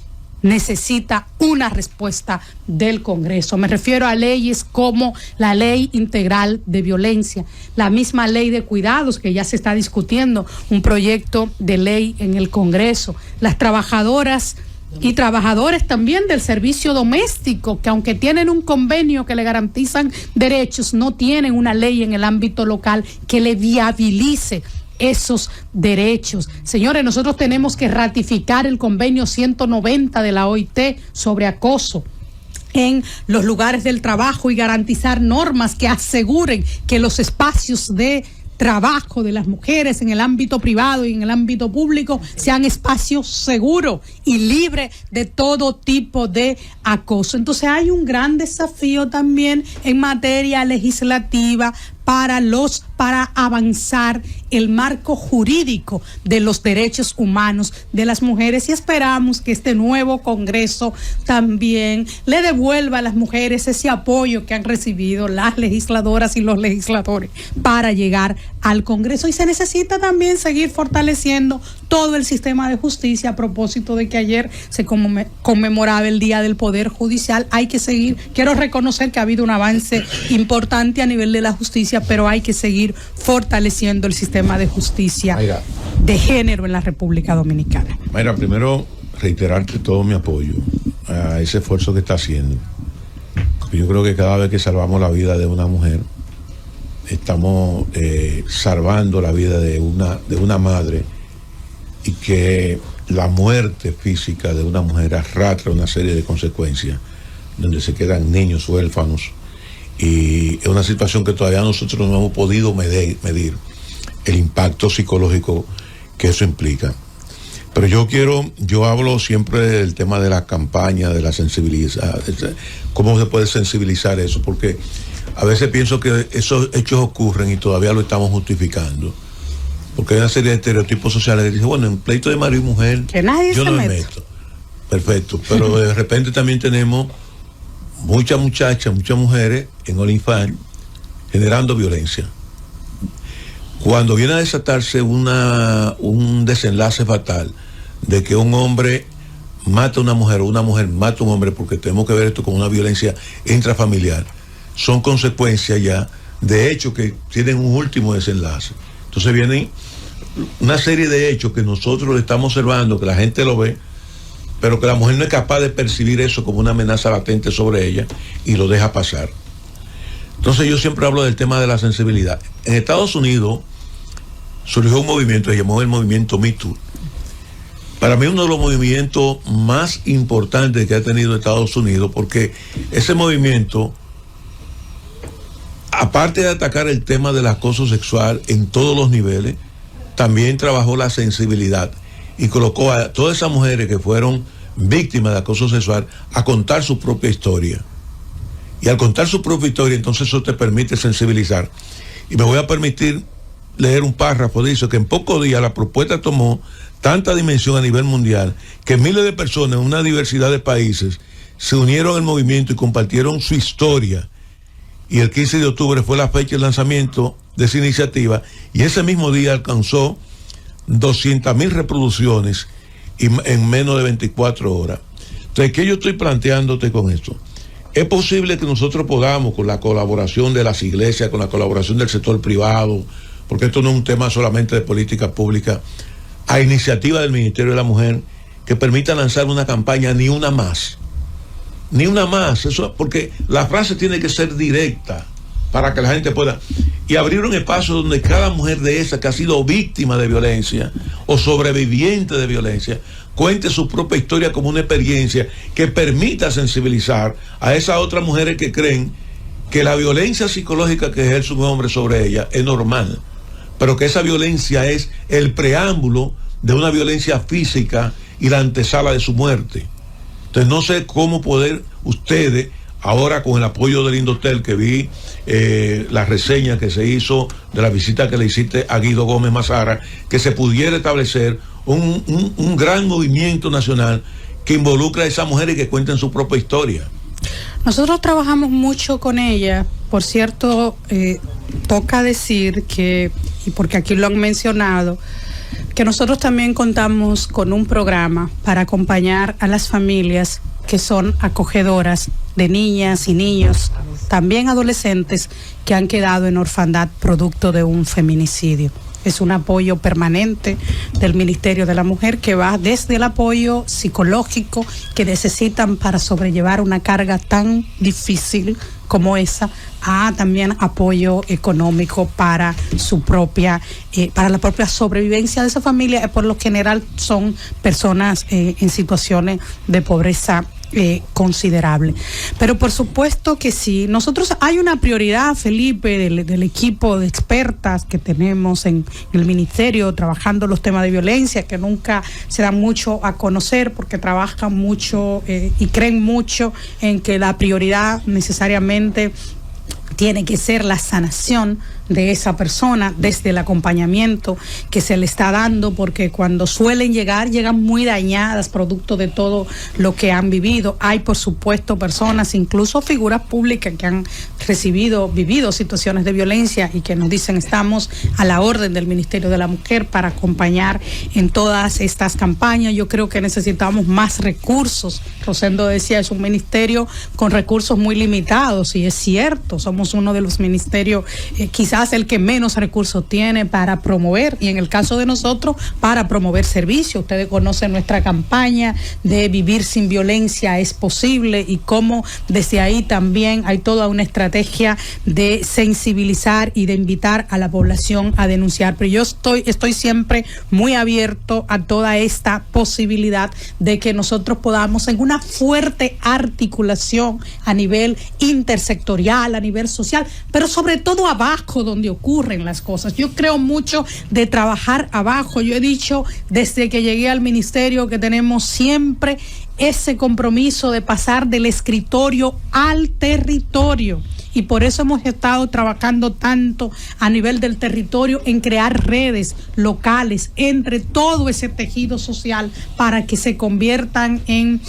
S2: necesita una respuesta del Congreso. Me refiero a leyes como la Ley Integral de Violencia, la misma Ley de Cuidados, que ya se está discutiendo un proyecto de ley en el Congreso, las trabajadoras y trabajadores también del servicio doméstico, que aunque tienen un convenio que le garantizan derechos, no tienen una ley en el ámbito local que le viabilice esos derechos. Señores, nosotros tenemos que ratificar el convenio 190 de la OIT sobre acoso en los lugares del trabajo y garantizar normas que aseguren que los espacios de trabajo de las mujeres en el ámbito privado y en el ámbito público sean espacios seguros y libres de todo tipo de acoso. Entonces hay un gran desafío también en materia legislativa para avanzar el marco jurídico de los derechos humanos de las mujeres, y esperamos que este nuevo Congreso también le devuelva a las mujeres ese apoyo que han recibido las legisladoras y los legisladores para llegar al Congreso. Y se necesita también seguir fortaleciendo todo el sistema de justicia. A propósito de que ayer se conmemoraba el Día del Poder Judicial, hay que seguir. Quiero reconocer que ha habido un avance importante a nivel de la justicia, pero hay que seguir fortaleciendo el sistema de justicia de género en la República Dominicana.
S8: Mayra, primero reiterarte todo mi apoyo a ese esfuerzo que está haciendo. Yo creo que cada vez que salvamos la vida de una mujer, estamos salvando la vida de una madre, y que la muerte física de una mujer arrastra una serie de consecuencias, donde se quedan niños huérfanos, y es una situación que todavía nosotros no hemos podido medir el impacto psicológico que eso implica. Pero yo hablo siempre del tema de la campaña, de la sensibilidad, cómo se puede sensibilizar eso, porque a veces pienso que esos hechos ocurren y todavía lo estamos justificando, porque hay una serie de estereotipos sociales que dicen, bueno, en pleito de marido y mujer
S2: que nadie
S8: yo
S2: se
S8: no me
S2: mete.
S8: meto. Perfecto, pero de repente también tenemos muchas muchachas, muchas mujeres en OnlyFans generando violencia. Cuando viene a desatarse un desenlace fatal de que un hombre mata a una mujer o una mujer mata a un hombre, porque tenemos que ver esto como una violencia intrafamiliar, son consecuencias ya de hechos que tienen un último desenlace. Entonces vienen una serie de hechos que nosotros le estamos observando, que la gente lo ve, pero que la mujer no es capaz de percibir eso como una amenaza latente sobre ella y lo deja pasar. Entonces yo siempre hablo del tema de la sensibilidad. En Estados Unidos surgió un movimiento que se llamó el movimiento Me Too. Para mí uno de los movimientos más importantes que ha tenido Estados Unidos, porque ese movimiento, aparte de atacar el tema del acoso sexual en todos los niveles, también trabajó la sensibilidad y colocó a todas esas mujeres que fueron víctimas de acoso sexual a contar su propia historia. Y al contar su propia historia, entonces eso te permite sensibilizar. Y me voy a permitir leer un párrafo, dice que en pocos días la propuesta tomó tanta dimensión a nivel mundial que miles de personas en una diversidad de países se unieron al movimiento y compartieron su historia. Y el 15 de octubre fue la fecha de lanzamiento de esa iniciativa, y ese mismo día alcanzó 200,000 reproducciones y en menos de 24 horas. Entonces, ¿qué yo estoy planteándote con esto? Es posible que nosotros podamos, con la colaboración de las iglesias, con la colaboración del sector privado, porque esto no es un tema solamente de política pública, a iniciativa del Ministerio de la Mujer, que permita lanzar una campaña Ni Una Más. Ni una más, eso, porque la frase tiene que ser directa para que la gente pueda, y abrir un espacio donde cada mujer de esa que ha sido víctima de violencia o sobreviviente de violencia cuente su propia historia como una experiencia que permita sensibilizar a esas otras mujeres que creen que la violencia psicológica que ejerce un hombre sobre ella es normal, pero que esa violencia es el preámbulo de una violencia física y la antesala de su muerte. Entonces no sé cómo poder ustedes, ahora con el apoyo del Indotel, que vi la reseña que se hizo de la visita que le hiciste a Guido Gómez Mazara, que se pudiera establecer un gran movimiento nacional que involucra a esas mujeres y que cuenten su propia historia.
S2: Nosotros trabajamos mucho con ella. Por cierto, toca decir que, y porque aquí lo han mencionado, que nosotros también contamos con un programa para acompañar a las familias que son acogedoras de niñas y niños, también adolescentes, que han quedado en orfandad producto de un feminicidio. Es un apoyo permanente del Ministerio de la Mujer que va desde el apoyo psicológico que necesitan para sobrellevar una carga tan difícil como esa, a también apoyo económico para su propia, para la propia sobrevivencia de esa familia. Por lo general son personas en situaciones de pobreza considerable. Pero por supuesto que sí, nosotros hay una prioridad, Felipe, del equipo de expertas que tenemos en el ministerio trabajando los temas de violencia, que nunca se dan mucho a conocer porque trabajan mucho y creen mucho en que la prioridad necesariamente tiene que ser la sanación de esa persona, desde el acompañamiento que se le está dando, porque cuando suelen llegan muy dañadas producto de todo lo que han vivido. Hay, por supuesto, personas, incluso figuras públicas que han vivido situaciones de violencia y que nos dicen estamos a la orden del Ministerio de la Mujer para acompañar en todas estas campañas. Yo creo que necesitamos más recursos. Rosendo decía, es un ministerio con recursos muy limitados, y es cierto, somos uno de los ministerios, quizás el que menos recursos tiene para promover, y en el caso de nosotros, para promover servicios. Ustedes conocen nuestra campaña de Vivir sin Violencia es Posible, y cómo desde ahí también hay toda una estrategia de sensibilizar y de invitar a la población a denunciar. Pero yo estoy siempre muy abierto a toda esta posibilidad de que nosotros podamos, en una fuerte articulación a nivel intersectorial, a nivel social, pero sobre todo abajo donde ocurren las cosas. Yo creo mucho de trabajar abajo. Yo he dicho desde que llegué al ministerio que tenemos siempre ese compromiso de pasar del escritorio al territorio. Y por eso hemos estado trabajando tanto a nivel del territorio en crear redes locales entre todo ese tejido social para que se conviertan en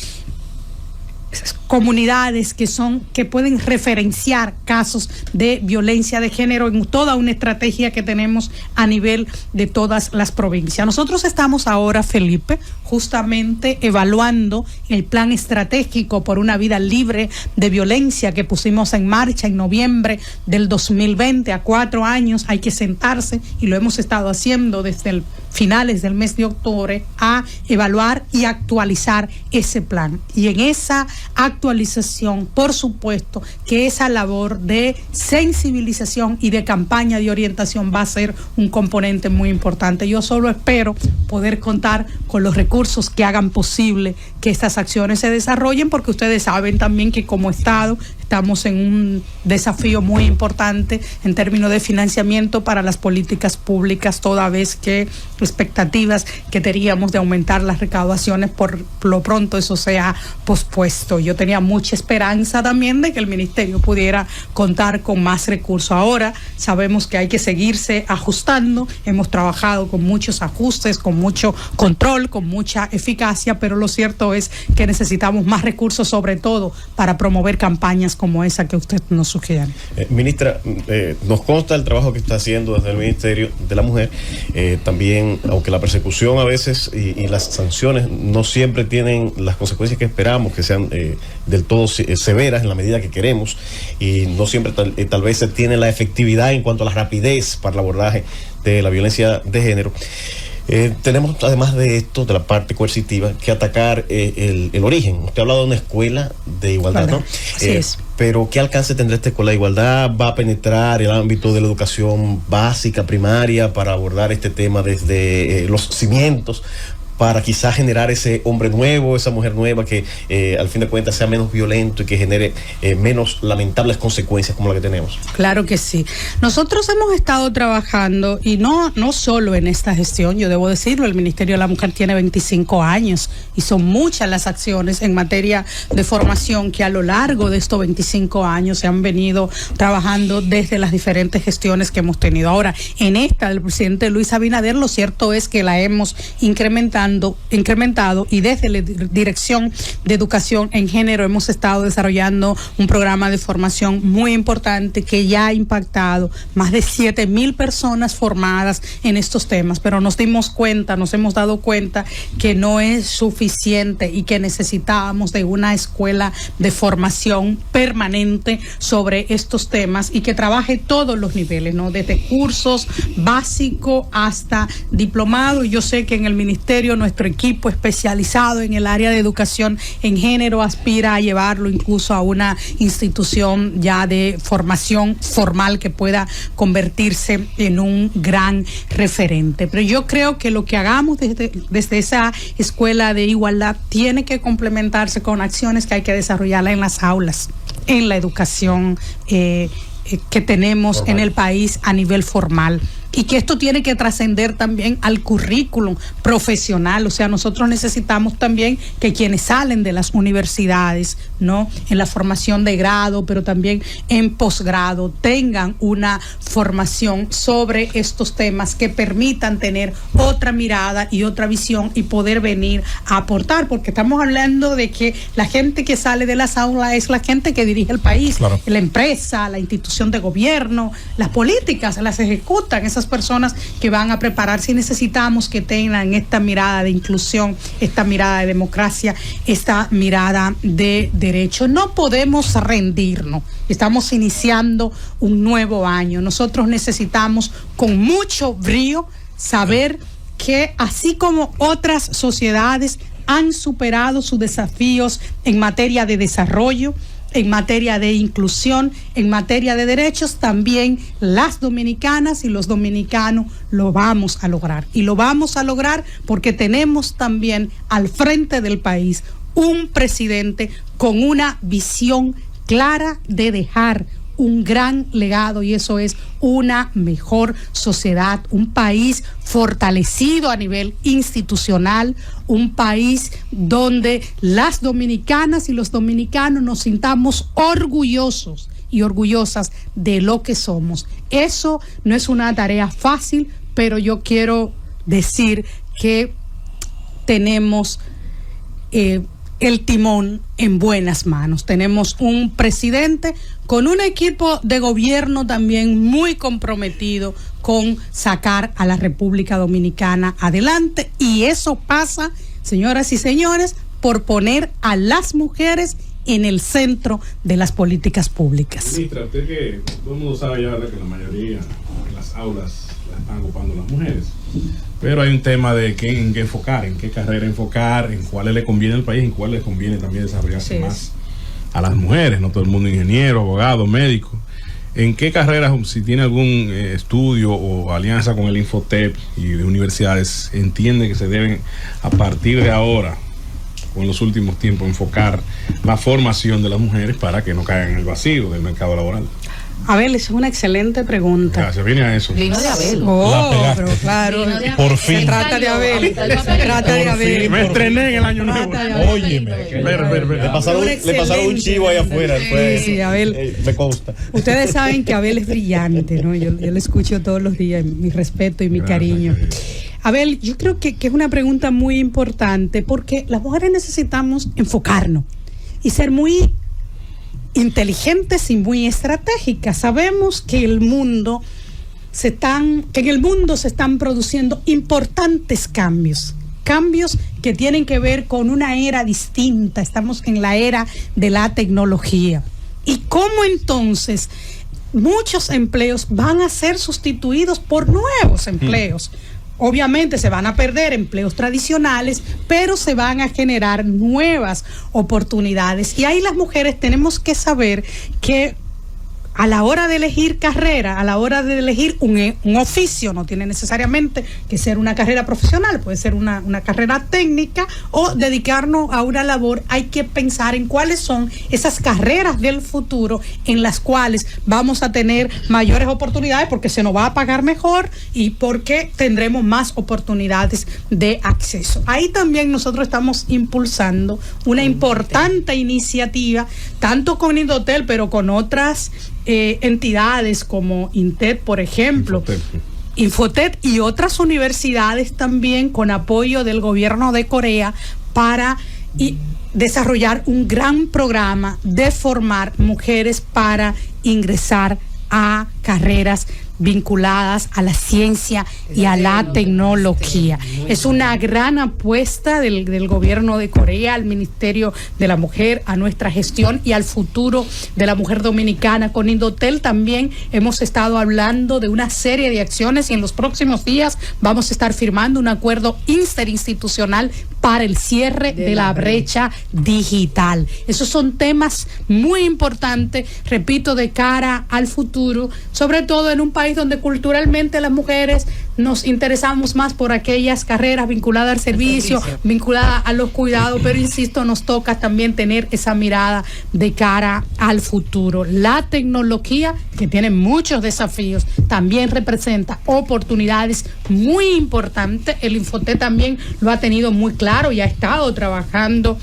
S2: comunidades que pueden referenciar casos de violencia de género en toda una estrategia que tenemos a nivel de todas las provincias. Nosotros estamos ahora, Felipe, justamente evaluando el plan estratégico por una vida libre de violencia que pusimos en marcha en noviembre del 2020, a 4 años. Hay que sentarse, y lo hemos estado haciendo desde finales del mes de octubre, a evaluar y actualizar ese plan. Y en esa actualización, por supuesto, que esa labor de sensibilización y de campaña de orientación va a ser un componente muy importante. Yo solo espero poder contar con los recursos que hagan posible que estas acciones se desarrollen, porque ustedes saben también que como Estado estamos en un desafío muy importante en términos de financiamiento para las políticas públicas, toda vez que expectativas que teníamos de aumentar las recaudaciones, por lo pronto eso se ha pospuesto. Yo tenía mucha esperanza también de que el ministerio pudiera contar con más recursos. Ahora sabemos que hay que seguirse ajustando. Hemos trabajado con muchos ajustes, con mucho control, con mucha eficacia, pero lo cierto es que necesitamos más recursos, sobre todo para promover campañas como esa que usted nos sugiere.
S9: Ministra, nos consta el trabajo que está haciendo desde el Ministerio de la Mujer. También, aunque la persecución a veces y las sanciones no siempre tienen las consecuencias que esperamos, que sean del todo severas en la medida que queremos, y no siempre tal vez se tiene la efectividad en cuanto a la rapidez para el abordaje de la violencia de género. Tenemos, además de esto, de la parte coercitiva, que atacar el origen. Usted ha hablado de una escuela de igualdad, ¿no?
S2: Así es.
S9: Pero ¿qué alcance tendrá esta escuela de igualdad? ¿Va a penetrar el ámbito de la educación básica, primaria, para abordar este tema desde los cimientos, para quizás generar ese hombre nuevo, esa mujer nueva que al fin de cuentas sea menos violento y que genere menos lamentables consecuencias como la que tenemos?
S2: Claro que sí. Nosotros hemos estado trabajando, y no solo en esta gestión, yo debo decirlo, el Ministerio de la Mujer tiene 25 años y son muchas las acciones en materia de formación que a lo largo de estos 25 años se han venido trabajando desde las diferentes gestiones que hemos tenido. Ahora, en esta del presidente Luis Abinader, lo cierto es que la hemos incrementado, y desde la Dirección de Educación en Género hemos estado desarrollando un programa de formación muy importante que ya ha impactado más de 7,000 personas formadas en estos temas, pero nos hemos dado cuenta que no es suficiente y que necesitábamos de una escuela de formación permanente sobre estos temas y que trabaje todos los niveles, ¿no? Desde cursos básicos hasta diplomado. Yo sé que en el ministerio nuestro equipo especializado en el área de educación en género aspira a llevarlo incluso a una institución ya de formación formal que pueda convertirse en un gran referente. Pero yo creo que lo que hagamos desde esa escuela de igualdad tiene que complementarse con acciones que hay que desarrollar en las aulas, en la educación que tenemos formal en el país a nivel formal. y que esto tiene que trascender también al currículum profesional. O sea, nosotros necesitamos también que quienes salen de las universidades, ¿no?, en la formación de grado, pero también en posgrado, tengan una formación sobre estos temas que permitan tener otra mirada y otra visión y poder venir a aportar, porque estamos hablando de que la gente que sale de las aulas es la gente que dirige el país, claro, la empresa, la institución de gobierno, las políticas las ejecutan esas personas que van a prepararse, y necesitamos que tengan esta mirada de inclusión, esta mirada de democracia, esta mirada de derecho. No podemos rendirnos. Estamos iniciando un nuevo año. Nosotros necesitamos con mucho brío saber que así como otras sociedades han superado sus desafíos en materia de desarrollo, en materia de inclusión, en materia de derechos, también las dominicanas y los dominicanos lo vamos a lograr. Y lo vamos a lograr porque tenemos también al frente del país un presidente con una visión clara de dejar un gran legado, y eso es una mejor sociedad, un país fortalecido a nivel institucional, un país donde las dominicanas y los dominicanos nos sintamos orgullosos y orgullosas de lo que somos. Eso no es una tarea fácil, pero yo quiero decir que tenemos el timón en buenas manos. Tenemos un presidente con un equipo de gobierno también muy comprometido con sacar a la República Dominicana adelante, y eso pasa, señoras y señores, por poner a las mujeres en el centro de las políticas públicas.
S10: Ministra, usted que todo el mundo sabe ya que la mayoría de las aulas las están ocupando las mujeres, pero hay un tema de en qué enfocar, en qué carrera enfocar, en cuáles le conviene al país, en cuáles le conviene también desarrollarse más a las mujeres, no todo el mundo ingeniero, abogado, médico. ¿En qué carreras, si tiene algún estudio o alianza con el Infotep y de universidades, entiende que se deben a partir de ahora, o en los últimos tiempos, enfocar la formación de las mujeres para que no caigan en el vacío del mercado laboral?
S2: Abel, es una excelente pregunta.
S10: Gracias, viene a eso.
S6: Lino de Abel.
S2: Pero claro,
S1: por fin.
S2: Se trata de Abel. Se trata de Abel.
S10: Me estrené en el año nuevo.
S1: Óyeme.
S9: Le pasaron un chivo ahí afuera.
S2: Sí, Abel.
S9: Me consta.
S2: Ustedes saben que Abel es brillante, ¿no? Yo lo escucho todos los días, mi respeto y mi cariño. Abel, yo creo que es una pregunta muy importante, porque las mujeres necesitamos enfocarnos y ser muy inteligentes y muy estratégicas. Sabemos que en el mundo se están produciendo importantes cambios que tienen que ver con una era distinta. Estamos en la era de la tecnología. ¿Y cómo entonces muchos empleos van a ser sustituidos por nuevos empleos? Obviamente se van a perder empleos tradicionales, pero se van a generar nuevas oportunidades. Y ahí las mujeres tenemos que saber que a la hora de elegir carrera, a la hora de elegir un oficio, no tiene necesariamente que ser una carrera profesional, puede ser una carrera técnica o dedicarnos a una labor. Hay que pensar en cuáles son esas carreras del futuro en las cuales vamos a tener mayores oportunidades, porque se nos va a pagar mejor y porque tendremos más oportunidades de acceso. Ahí también nosotros estamos impulsando una importante iniciativa, tanto con Indotel, pero con otras entidades como INTET, por ejemplo, Infotep y otras universidades también, con apoyo del gobierno de Corea, para desarrollar un gran programa de formar mujeres para ingresar a carreras vinculadas a la ciencia y a la tecnología. Es una gran apuesta del gobierno de Corea, al Ministerio de la Mujer, a nuestra gestión y al futuro de la mujer dominicana. Con Indotel también hemos estado hablando de una serie de acciones, y en los próximos días vamos a estar firmando un acuerdo interinstitucional para el cierre de la brecha digital. Esos son temas muy importantes, repito, de cara al futuro, sobre todo en un país donde culturalmente las mujeres nos interesamos más por aquellas carreras vinculadas al servicio, vinculadas a los cuidados, pero insisto, nos toca también tener esa mirada de cara al futuro. La tecnología, que tiene muchos desafíos, también representa oportunidades muy importantes. El Infoté también lo ha tenido muy claro y ha estado trabajando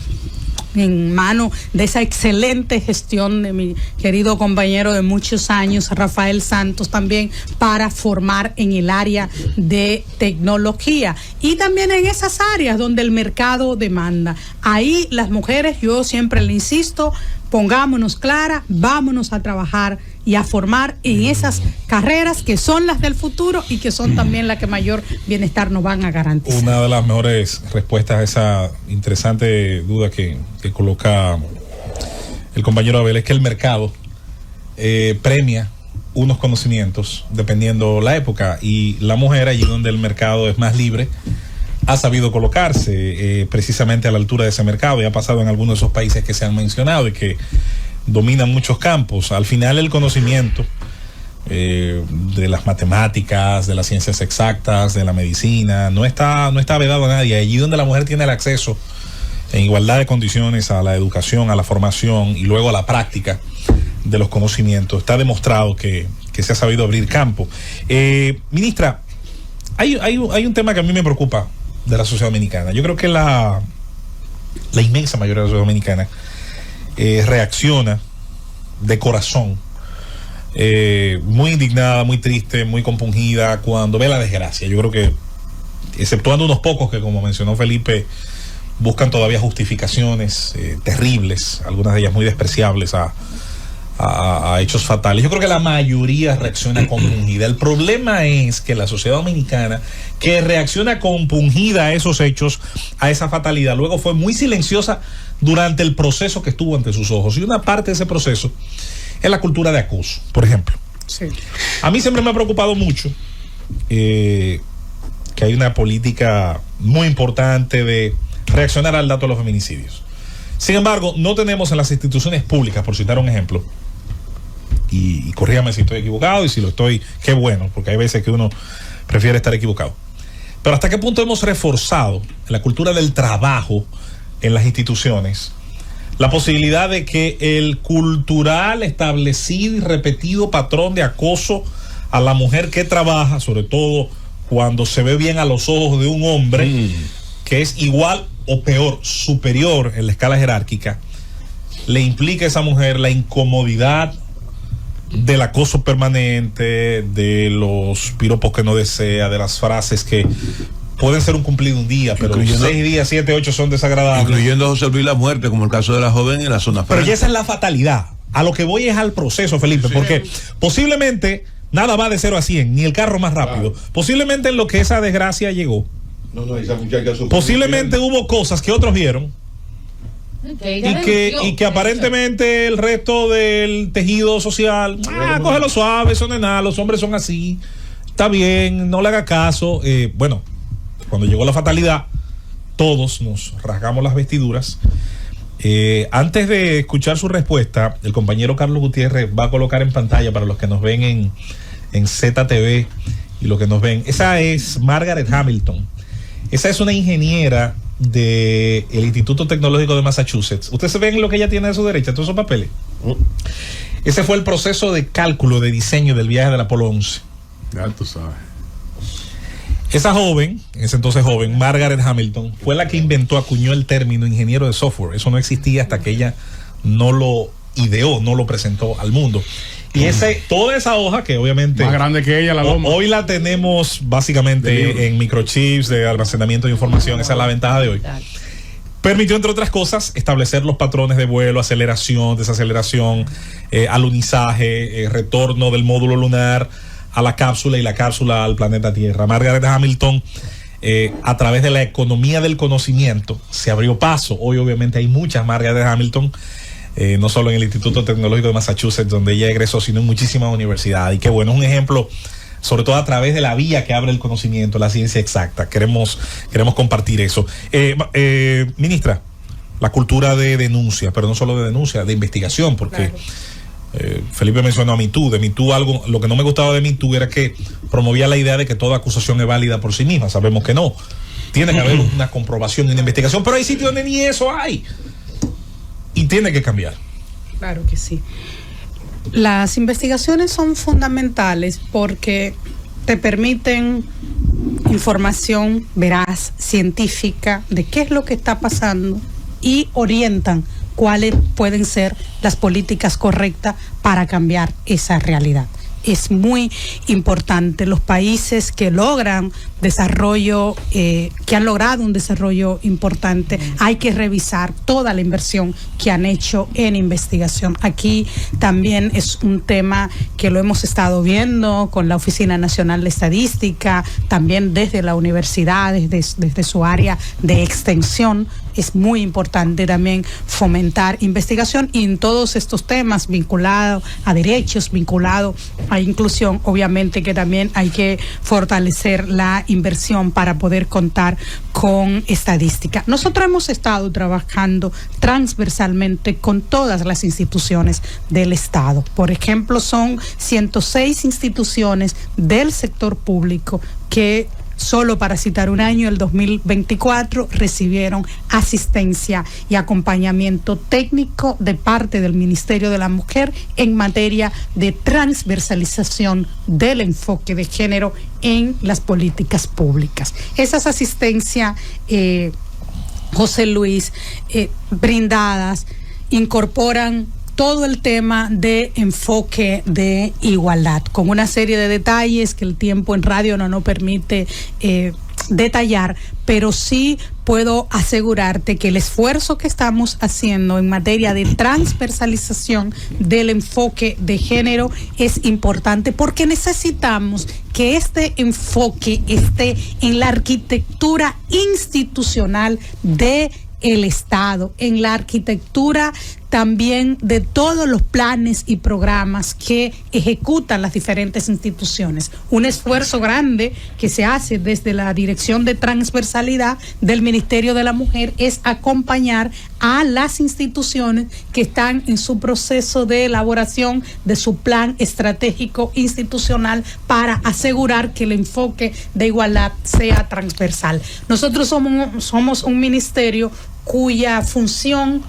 S2: en mano de esa excelente gestión de mi querido compañero de muchos años, Rafael Santos, también para formar en el área de tecnología y también en esas áreas donde el mercado demanda. Ahí las mujeres, yo siempre le insisto, pongámonos claras, vámonos a trabajar y a formar en esas carreras que son las del futuro y que son también las que mayor bienestar nos van a garantizar.
S1: Una de las mejores respuestas a esa interesante duda que coloca el compañero Abel es que el mercado premia unos conocimientos dependiendo la época, y la mujer, allí donde el mercado es más libre, ha sabido colocarse precisamente a la altura de ese mercado, y ha pasado en algunos de esos países que se han mencionado y que dominan muchos campos. Al final el conocimiento de las matemáticas, de las ciencias exactas, de la medicina, no está vedado a nadie. Allí donde la mujer tiene el acceso en igualdad de condiciones a la educación, a la formación y luego a la práctica de los conocimientos, está demostrado que se ha sabido abrir campo. Ministra, hay un tema que a mí me preocupa de la sociedad dominicana. Yo creo que la inmensa mayoría de la sociedad dominicana reacciona de corazón, muy indignada, muy triste, muy compungida cuando ve la desgracia. Yo creo que, exceptuando unos pocos que, como mencionó Felipe, buscan todavía justificaciones terribles, algunas de ellas muy despreciables a hechos fatales. Yo creo que la mayoría reacciona compungida. El problema es que la sociedad dominicana, que reacciona compungida a esos hechos, a esa fatalidad, luego fue muy silenciosa durante el proceso que estuvo ante sus ojos. Y una parte de ese proceso es la cultura de acoso, por ejemplo.
S2: Sí.
S1: A mí siempre me ha preocupado mucho que hay una política muy importante de reaccionar al dato de los feminicidios. Sin embargo, no tenemos en las instituciones públicas, por citar un ejemplo, y corrígame si estoy equivocado, y si lo estoy, qué bueno, porque hay veces que uno prefiere estar equivocado. Pero ¿hasta qué punto hemos reforzado la cultura del trabajo en las instituciones la posibilidad de que el cultural, establecido y repetido patrón de acoso a la mujer que trabaja, sobre todo cuando se ve bien a los ojos de un hombre que es igual o peor, superior en la escala jerárquica, le implica a esa mujer la incomodidad del acoso permanente, de los piropos que no desea, de las frases que pueden ser un cumplido un día, pero 6 días, 7, 8 son desagradables.
S8: Incluyendo a José Luis la muerte, como el caso de la joven en la zona franca.
S1: Pero ya esa es la fatalidad. A lo que voy es al proceso, Felipe, sí, porque posiblemente nada va de 0 a 100, ni el carro más rápido. Claro. Posiblemente en lo que esa desgracia llegó,
S8: esa muchacha
S1: posiblemente hubo cosas que otros vieron, y que aparentemente el resto del tejido social, cógelo suave, eso no es nada, los hombres son así, está bien, no le haga caso. Bueno, cuando llegó la fatalidad, todos nos rasgamos las vestiduras. Antes de escuchar su respuesta, el compañero Carlos Gutiérrez va a colocar en pantalla, para los que nos ven en ZTV y los que nos ven, esa es Margaret Hamilton. Esa es una ingeniera del Instituto Tecnológico de Massachusetts. Ustedes ven lo que ella tiene a su derecha, todos esos papeles. Ese fue el proceso de cálculo, de diseño del viaje del Apolo 11.
S10: Ya tú sabes.
S1: Esa joven, en ese entonces joven, Margaret Hamilton, fue la que inventó, acuñó el término ingeniero de software. Eso no existía hasta que ella no lo ideó, no lo presentó al mundo. Y toda esa hoja, que obviamente
S10: más grande que ella, la loma,
S1: hoy la tenemos básicamente en microchips de almacenamiento de información. Esa es la ventaja de hoy. Permitió, entre otras cosas, establecer los patrones de vuelo, aceleración, desaceleración, alunizaje, retorno del módulo lunar a la cápsula y la cápsula al planeta Tierra. Margaret Hamilton, a través de la economía del conocimiento, se abrió paso. Hoy obviamente hay muchas Margaret Hamilton, no solo en el Instituto Tecnológico de Massachusetts, donde ella egresó, sino en muchísimas universidades. Y qué bueno, es un ejemplo sobre todo a través de la vía que abre el conocimiento, la ciencia exacta. Queremos compartir eso. Ministra, la cultura de denuncia, pero no solo de denuncia, de investigación, porque Felipe mencionó a MeToo. De MeToo, lo que no me gustaba de MeToo era que promovía la idea de que toda acusación es válida por sí misma. Sabemos que no. Tiene que haber una comprobación y una investigación, pero hay sitios donde ni eso hay. Y tiene que cambiar.
S2: Claro que sí. Las investigaciones son fundamentales porque te permiten información veraz, científica, de qué es lo que está pasando y orientan cuáles pueden ser las políticas correctas para cambiar esa realidad. Es muy importante. Los países que logran desarrollo, que han logrado un desarrollo importante, hay que revisar toda la inversión que han hecho en investigación. Aquí también es un tema que lo hemos estado viendo con la Oficina Nacional de Estadística, también desde la universidad, desde su área de extensión. Es muy importante también fomentar investigación y en todos estos temas vinculados a derechos, vinculados a inclusión, obviamente que también hay que fortalecer la inversión para poder contar con estadística. Nosotros hemos estado trabajando transversalmente con todas las instituciones del Estado. Por ejemplo, son 106 instituciones del sector público que, solo para citar un año, el 2024, recibieron asistencia y acompañamiento técnico de parte del Ministerio de la Mujer en materia de transversalización del enfoque de género en las políticas públicas. Esas asistencias, José Luis, brindadas, incorporan todo el tema de enfoque de igualdad, con una serie de detalles que el tiempo en radio no nos permite detallar, pero sí puedo asegurarte que el esfuerzo que estamos haciendo en materia de transversalización del enfoque de género es importante, porque necesitamos que este enfoque esté en la arquitectura institucional de el Estado, en la arquitectura también de todos los planes y programas que ejecutan las diferentes instituciones. Un esfuerzo grande que se hace desde la Dirección de Transversalidad del Ministerio de la Mujer es acompañar a las instituciones que están en su proceso de elaboración de su plan estratégico institucional para asegurar que el enfoque de igualdad sea transversal. Nosotros somos un ministerio cuya función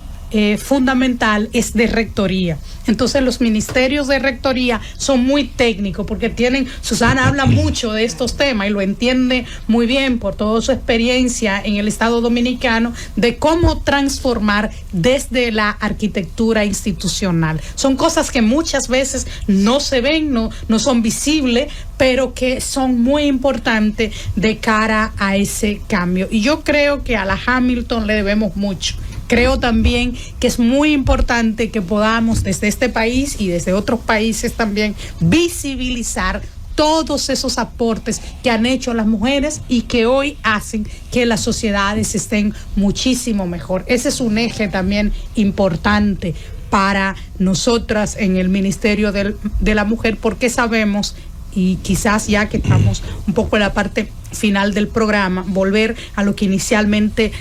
S2: fundamental es de rectoría. Entonces los ministerios de rectoría son muy técnicos porque Susana habla mucho de estos temas y lo entiende muy bien por toda su experiencia en el Estado Dominicano de cómo transformar desde la arquitectura institucional. Son cosas que muchas veces no se ven, no son visibles, pero que son muy importantes de cara a ese cambio. Y yo creo que a la Hamilton le debemos mucho. Creo también que es muy importante que podamos desde este país y desde otros países también visibilizar todos esos aportes que han hecho las mujeres y que hoy hacen que las sociedades estén muchísimo mejor. Ese es un eje también importante para nosotras en el Ministerio de la Mujer, porque sabemos, y quizás ya que estamos un poco en la parte final del programa, volver a lo que inicialmente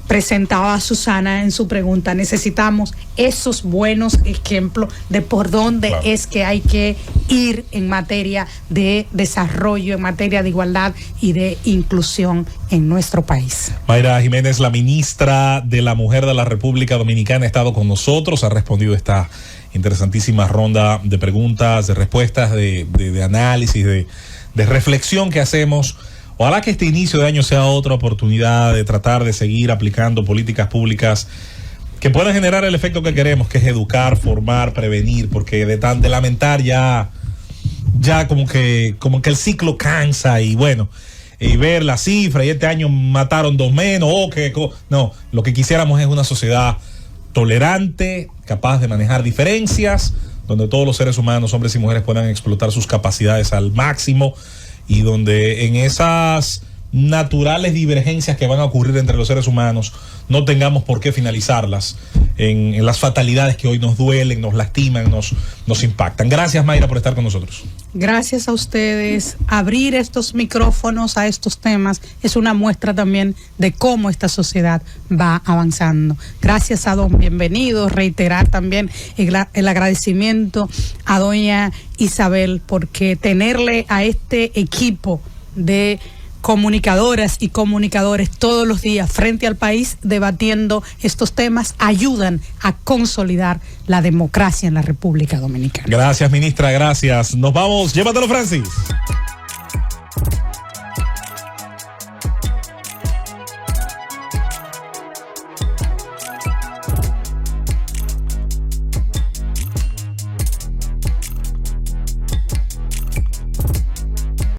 S2: presentaba Susana en su pregunta. Necesitamos esos buenos ejemplos de por dónde es que hay que ir en materia de desarrollo, en materia de igualdad y de inclusión en nuestro país. Mayra Jiménez, la ministra de la Mujer de la República Dominicana, ha estado con nosotros, ha respondido esta interesantísima ronda de preguntas, de respuestas, de análisis, de reflexión que hacemos. Ojalá que este inicio de año sea otra oportunidad de tratar de seguir aplicando políticas públicas que puedan generar el efecto que queremos, que es educar, formar, prevenir, porque de lamentar ya como que el ciclo cansa y bueno, y ver la cifra y este año mataron 2 menos, no, lo que quisiéramos es una sociedad tolerante, capaz de manejar diferencias, donde todos los seres humanos, hombres y mujeres, puedan explotar sus capacidades al máximo, y donde en esas
S1: naturales divergencias que van a ocurrir entre los seres humanos no tengamos por qué finalizarlas en las fatalidades que hoy nos duelen, nos lastiman, nos impactan. Gracias, Mayra, por estar con nosotros.
S2: Gracias a ustedes. Abrir estos micrófonos a estos temas es una muestra también de cómo esta sociedad va avanzando. Gracias a don Bienvenido, reiterar también el agradecimiento a doña Isabel, porque tenerle a este equipo de comunicadoras y comunicadores todos los días frente al país debatiendo estos temas ayudan a consolidar la democracia en la República Dominicana.
S1: Gracias, ministra, gracias. Nos vamos, llévatelo, Francis.